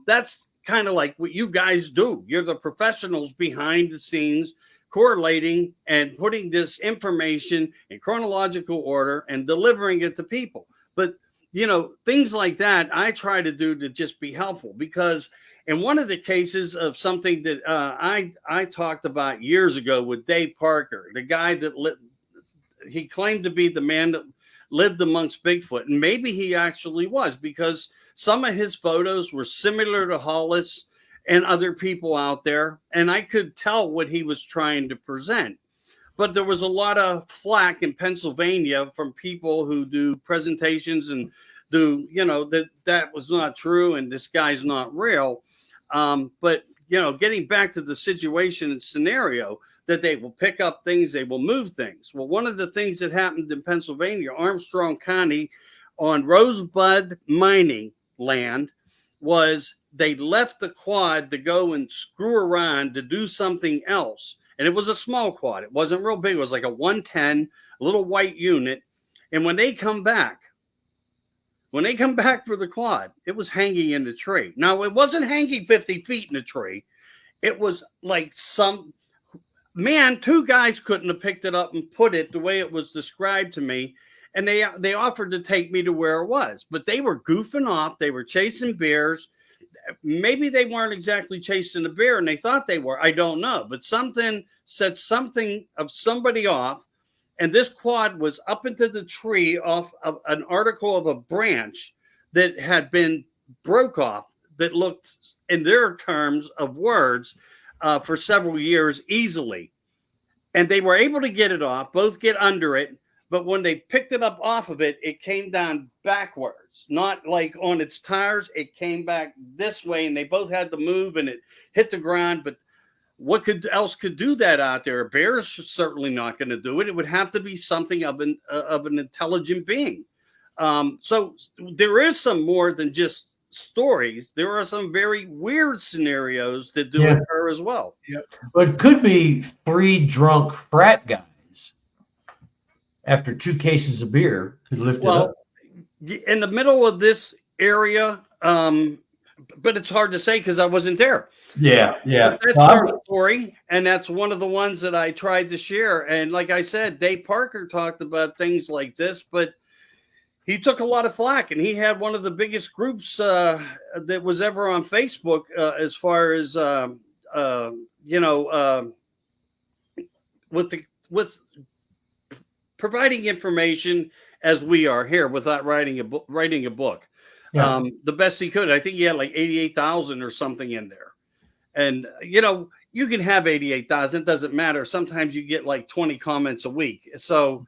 That's kind of like what you guys do. You're the professionals behind the scenes, correlating and putting this information in chronological order and delivering it to people. But things like that, I try to do to just be helpful, because in one of the cases of something that I talked about years ago with Dave Parker, the guy that he claimed to be the man that lived amongst Bigfoot. And maybe he actually was, because some of his photos were similar to Hollis and other people out there. And I could tell what he was trying to present. But there was a lot of flack in Pennsylvania from people who do presentations and do, that was not true and this guy's not real. But getting back to the situation and scenario, that they will pick up things, they will move things. Well, one of the things that happened in Pennsylvania, Armstrong County, on Rosebud mining land, was they left the quad to go and screw around to do something else. And it was a small quad. It wasn't real big. It was like a 110, a little white unit. And when they come back for the quad, it was hanging in the tree. Now, it wasn't hanging 50 feet in the tree. It was like two guys couldn't have picked it up and put it the way it was described to me. And they offered to take me to where it was. But they were goofing off. They were chasing bears. Maybe they weren't exactly chasing a bear and they thought they were. I don't know. But something set something of somebody off. And this quad was up into the tree off of an article of a branch that had been broke off, that looked, in their terms of words, for several years easily. And they were able to get it off, both get under it. But when they picked it up off of it, it came down backwards, not like on its tires. It came back this way, and they both had to move, and it hit the ground. But what else could do that out there? A bear's certainly not going to do it. It would have to be something of an intelligent being. So there is some more than just stories. There are some very weird scenarios that do occur as well. Yep. But it could be 3 drunk frat guys after 2 cases of beer could lift it up. In the middle of this area, but it's hard to say because I wasn't there. Yeah. But that's our story, and that's one of the ones that I tried to share. And like I said, Dave Parker talked about things like this, but he took a lot of flack, and he had one of the biggest groups that was ever on Facebook as far as with providing information as we are here without writing a book. Yeah. The best he could. I think he had like 88,000 or something in there. And, you can have 88,000. It doesn't matter. Sometimes you get like 20 comments a week. So,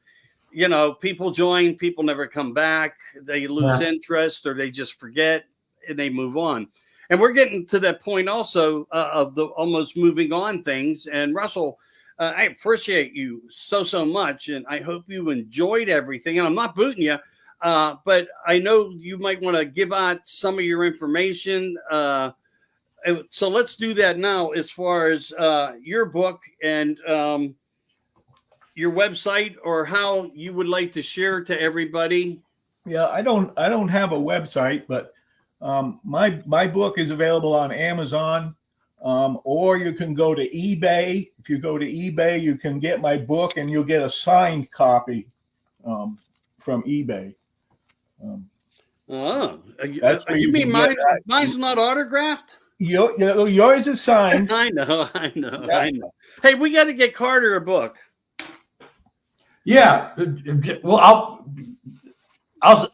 people join, people never come back. They lose interest, or they just forget and they move on. And we're getting to that point also of the almost moving on things. And Russell, I appreciate you so much, and I hope you enjoyed everything. And I'm not booting you, but I know you might want to give out some of your information. So let's do that now as far as your book and your website, or how you would like to share to everybody. Yeah, I don't have a website, but my book is available on Amazon, or you can go to eBay. If you go to eBay, you can get my book, and you'll get a signed copy from eBay. You mean mine's not autographed? Yours is signed. I know. Hey, we got to get Carter a book. Yeah. Well,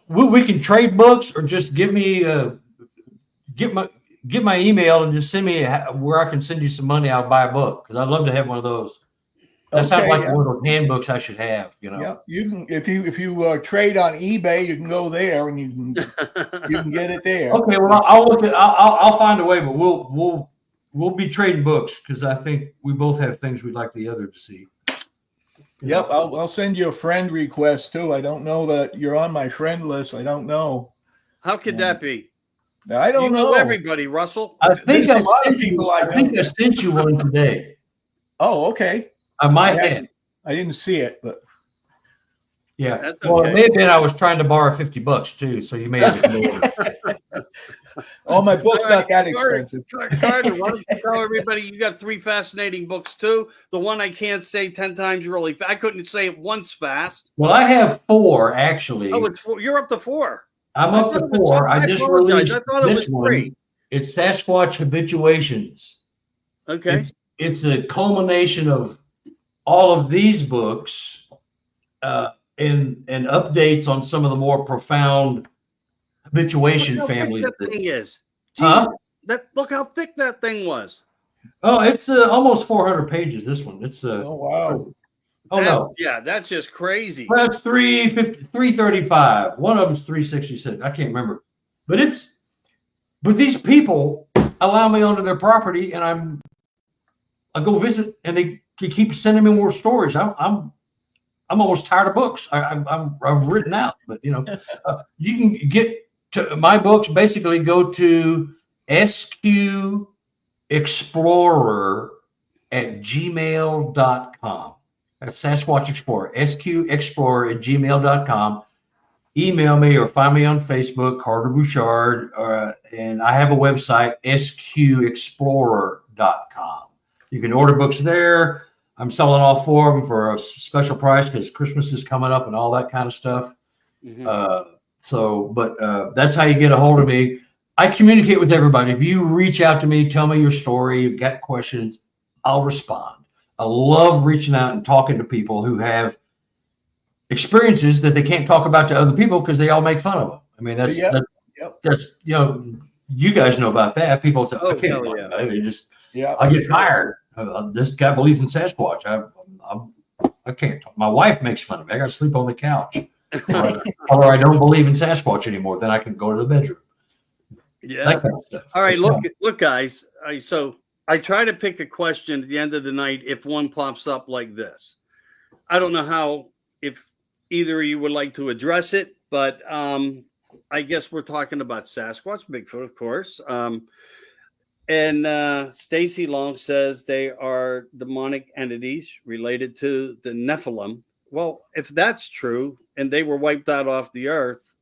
we can trade books, or just give me get my email and just send me where I can send you some money. I'll buy a book, because I'd love to have one of those. That sounds like one of those handbooks I should have. Yeah, you can if you trade on eBay, you can go there and you can get it there. Okay, well, I'll look at I'll find a way, but we'll be trading books, because I think we both have things we'd like the other to see. Yep, I'll send you a friend request too. I don't know that you're on my friend list. I don't know. How could that be? I don't know everybody, Russell. I think a lot of people. I think I sent you one today. Oh, okay. I might have. I didn't see it, but yeah. That's okay. Well, it may have been I was trying to borrow $50 too, so you may have. Oh, my book's not that expensive. Carter, why don't you tell everybody you got 3 fascinating books too? The one I can't say 10 times really fast. I couldn't say it once fast. Well, I have 4 actually. Oh, it's 4. You're up to 4. I'm up to 4. I just released I thought it was 3. It's Sasquatch Habituations. Okay. It's a culmination of all of these books and updates on some of the more profound habituation families. That thing is. Huh? Look how thick that thing was. Oh, it's almost 400 pages. This one. It's oh wow. Oh no. Yeah, that's just crazy. Well, that's 335. One of them's 366. I can't remember. But these people allow me onto their property, and I go visit, and they keep sending me more stories. I'm almost tired of books. I've written out, but you can get to my books. Basically, go to sqexplorer@gmail.com. That's Sasquatch Explorer. sqexplorer@gmail.com. Email me or find me on Facebook, Carter Buschardt, and I have a website, sqexplorer.com. You can order books there. I'm selling all 4 of them for a special price, because Christmas is coming up and all that kind of stuff. Mm-hmm. But that's how you get a hold of me. I communicate with everybody. If you reach out to me, tell me your story, you've got questions, I'll respond. I love reaching out and talking to people who have experiences that they can't talk about to other people, because they all make fun of them. I mean, that's you guys know about that. People say, I can't talk about it. I get tired. This guy believes in Sasquatch. I can't talk. My wife makes fun of me. I got to sleep on the couch. Or I don't believe in Sasquatch anymore. Then I can go to the bedroom. Yeah. That kind of stuff. All right. Look, guys. So I try to pick a question at the end of the night if one pops up like this. I don't know if either of you would like to address it, but I guess we're talking about Sasquatch, Bigfoot, of course. And Stacy Long says they are demonic entities related to the Nephilim. Well, if that's true and they were wiped out off the earth,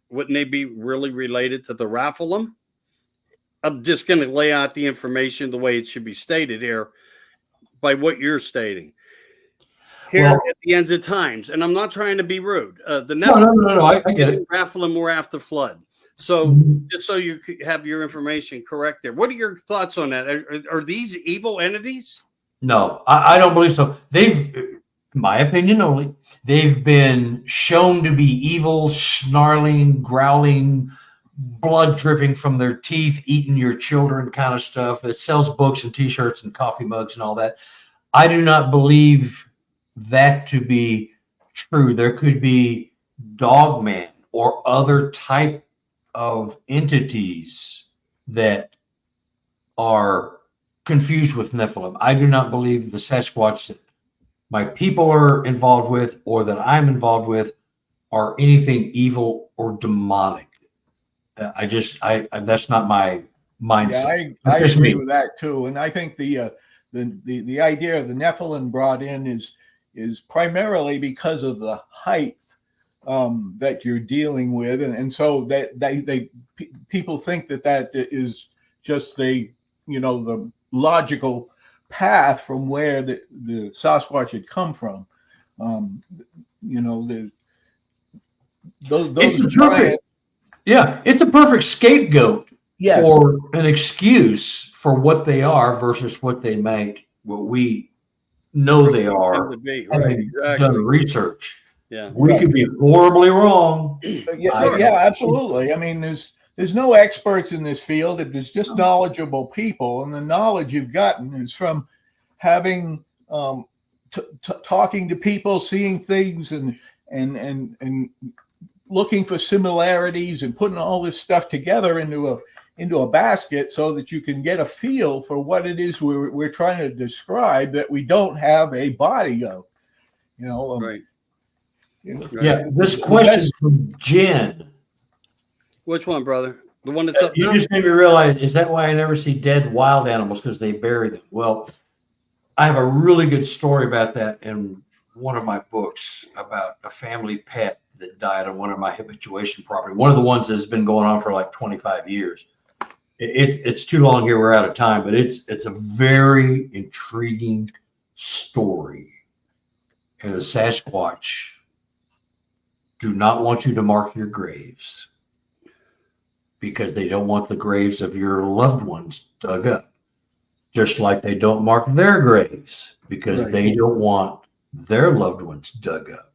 wouldn't they be really related to the Raphalim? I'm just going to lay out the information the way it should be stated here by what you're stating. Here at the ends of times, and I'm not trying to be rude. The Nephilim, no, I get it. Raphalim were after flood. So just so you have your information correct there. What are your thoughts on that? Are these evil entities? No, I don't believe so. My opinion only, they've been shown to be evil, snarling, growling, blood dripping from their teeth, eating your children kind of stuff. It sells books and T-shirts and coffee mugs and all that. I do not believe that to be true. There could be dogmen or other type of entities that are confused with Nephilim. I do not believe the Sasquatch that my people are involved with or that I'm involved with are anything evil or demonic. That's not my mindset. Yeah, I agree with that too. And I think the idea of the Nephilim brought in is primarily because of the height that you're dealing with, and so that people think that is just the logical path from where the Sasquatch had come from. Those giants. Yeah, it's a perfect scapegoat Yes. for an excuse for what they are versus what we know they are. Right, exactly. Done research. Yeah, we could be horribly wrong. Yeah, absolutely. I mean, there's no experts in this field. There's just knowledgeable people, and the knowledge you've gotten is from having talking to people, seeing things, and looking for similarities and putting all this stuff together into a basket so that you can get a feel for what it is we're trying to describe that we don't have a body of. Right. Yeah, this question from Jen. Which one, brother? The one that's up You now? just made me realize, is that why I never see dead wild animals? Because they bury them. Well, I have a really good story about that in one of my books about a family pet that died on one of my habituation property. One of the ones that's been going on for like 25 years. It's too long here. We're out of time, but it's a very intriguing story. And the Sasquatch do not want you to mark your graves because they don't want the graves of your loved ones dug up. Just like they don't mark their graves because they don't want their loved ones dug up.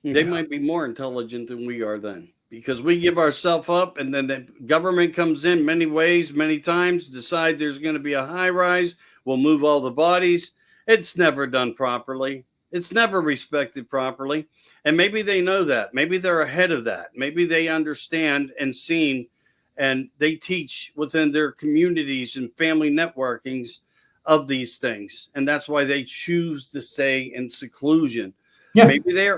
They might be more intelligent than we are then, because we give ourselves up, and then the government comes in many ways, many times, decide there's going to be a high rise. We'll move all the bodies. It's never done properly. It's never respected properly. And maybe they know that. Maybe they're ahead of that. Maybe they understand and seen, and they teach within their communities and family networkings of these things. And that's why they choose to stay in seclusion. Yeah.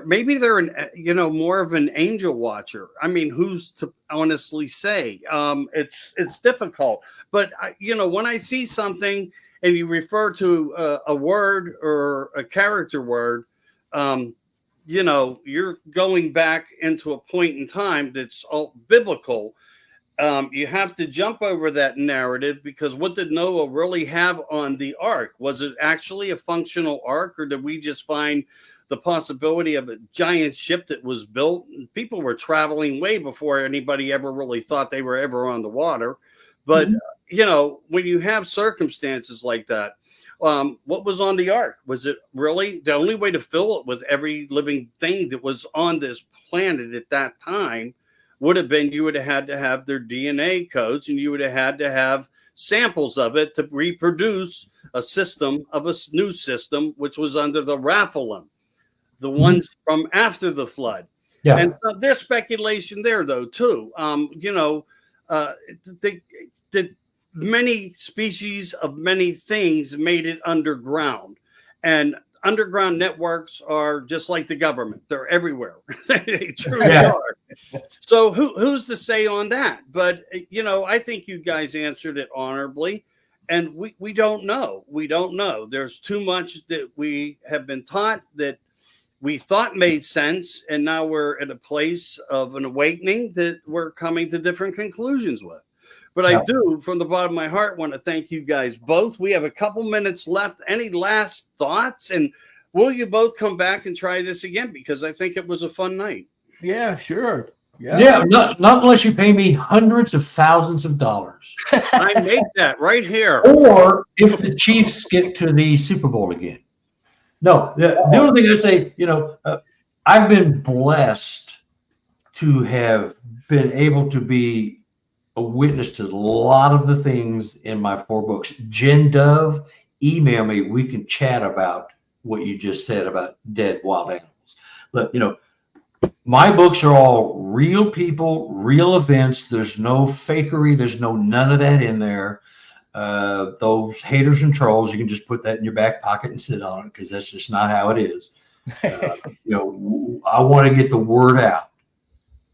Maybe they're more of an angel watcher. I mean, who's to honestly say? It's difficult. But when I see something and you refer to a word or a character word, you're going back into a point in time that's all biblical. You have to jump over that narrative, because what did Noah really have on the ark? Was it actually a functional ark, or did we just find the possibility of a giant ship that was built? People were traveling way before anybody ever really thought they were ever on the water. But, when you have circumstances like that, what was on the ark? Was it really the only way to fill it with every living thing that was on this planet at that time? Would have been, you would have had to have their DNA codes, and you would have had to have samples of it to reproduce a system of a new system, which was under the Raphaelim, the ones from after the flood. Yeah. And so there's speculation there, though, too. The many species of many things made it underground. And underground networks are just like the government. They're everywhere. They truly are. So who's to say on that? But, I think you guys answered it honorably. And we don't know. We don't know. There's too much that we have been taught that we thought made sense. And now we're at a place of an awakening that we're coming to different conclusions with. But I do, from the bottom of my heart, want to thank you guys both. We have a couple minutes left. Any last thoughts? And will you both come back and try this again? Because I think it was a fun night. Yeah, sure. Yeah, not unless you pay me hundreds of thousands of dollars. I make that right here. Or if the Chiefs get to the Super Bowl again. No, the only thing I say, I've been blessed to have been able to be a witness to a lot of the things in my 4 books. Jen Dove, email me. We can chat about what you just said about dead wild animals. But, My books are all real people, real events. There's no fakery. There's none of that in there. Those haters and trolls, you can just put that in your back pocket and sit on it, because that's just not how it is. I want to get the word out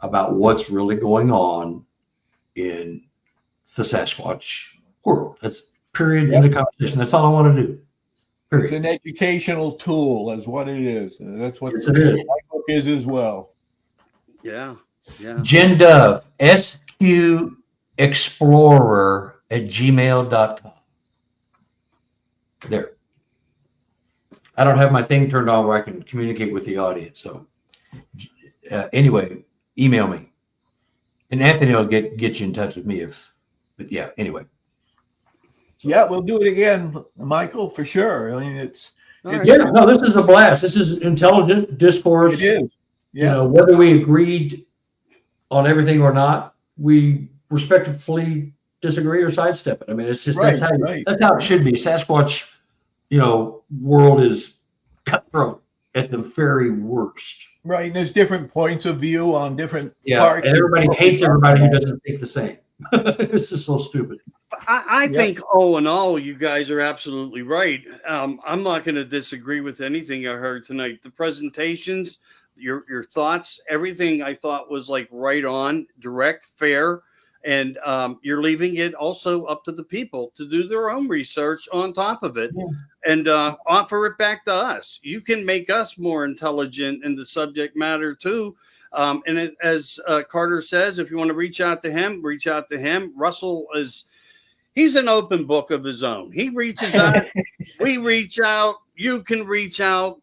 about what's really going on in the Sasquatch world. That's period. In the conversation. That's all I want to do. Period. It's an educational tool, is what it is. That's what Yes, it is. my book is as well. Yeah. Jen Dove, SQ Explorer @gmail.com. There. I don't have my thing turned on where I can communicate with the audience. So anyway, email me. And Anthony will get you in touch with me anyway. Yeah, we'll do it again, Michael, for sure. I mean, it's this is a blast. This is intelligent discourse. It is. Yeah. Whether we agreed on everything or not, we respectfully disagree or sidestep it. I mean, it's just that's how it should be. Sasquatch, world is cutthroat at the very worst. Right. And there's different points of view on different parts. And everybody hates everybody who doesn't think the same. It's just so stupid. I think all in all, you guys are absolutely right. I'm not going to disagree with anything I heard tonight. The presentations, your thoughts, everything I thought was like right on, direct, fair. And you're leaving it also up to the people to do their own research on top of it and offer it back to us. You can make us more intelligent in the subject matter too. As Carter says, if you want to reach out to him, reach out to him. Russell he's an open book of his own. He reaches out, we reach out, you can reach out.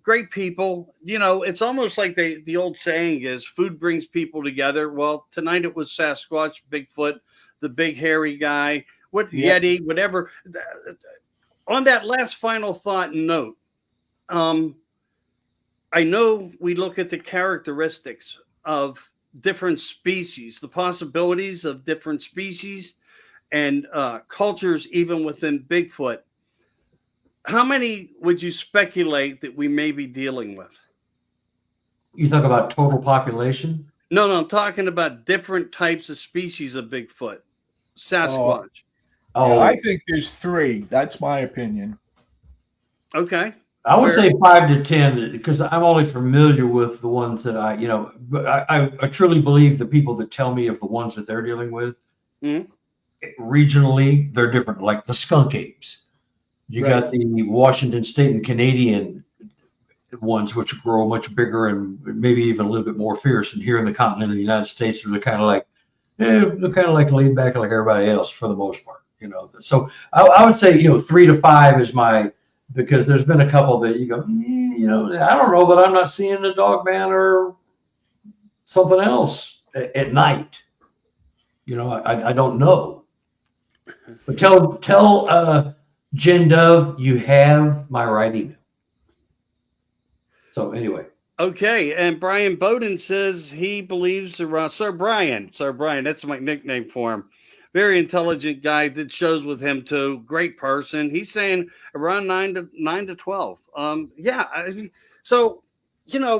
Great people, it's almost like the old saying is food brings people together. Well, tonight it was Sasquatch, Bigfoot, the big hairy guy, Yeti, whatever. On that last final thought and note, I know we look at the characteristics of different species, the possibilities of different species and cultures, even within Bigfoot. How many would you speculate that we may be dealing with? You talk about total population? No, I'm talking about different types of species of Bigfoot. Sasquatch. I think there's 3. That's my opinion. Okay. I would say 5 to 10, because I'm only familiar with the ones that I truly believe the people that tell me of the ones that they're dealing with. Regionally, they're different, like the skunk apes. You got the Washington State and Canadian ones, which grow much bigger and maybe even a little bit more fierce. And here in the continent of the United States, they're kind of like laid back like everybody else for the most part. So I would say 3 to 5 is because there's been a couple that you go, I don't know, but I'm not seeing a dog man or something else at night. I don't know. But tell Jen Dove, you have my right email. So anyway. Okay, and Brian Bowden says he believes around Sir Brian, that's my nickname for him. Very intelligent guy. Did shows with him too. Great person. He's saying around 9 to 12. So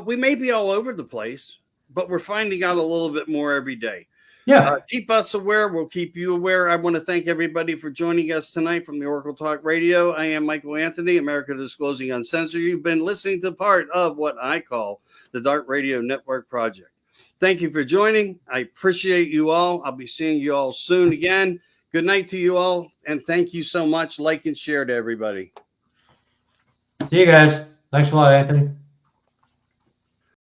we may be all over the place, but we're finding out a little bit more every day. Yeah. Keep us aware. We'll keep you aware. I want to thank everybody for joining us tonight from the Oracle Talk Radio. I am Michael Anthony, America Disclosing Uncensored. You've been listening to part of what I call the Dark Radio Network Project. Thank you for joining. I appreciate you all. I'll be seeing you all soon again. Good night to you all. And thank you so much. Like and share to everybody. See you guys. Thanks a lot, Anthony.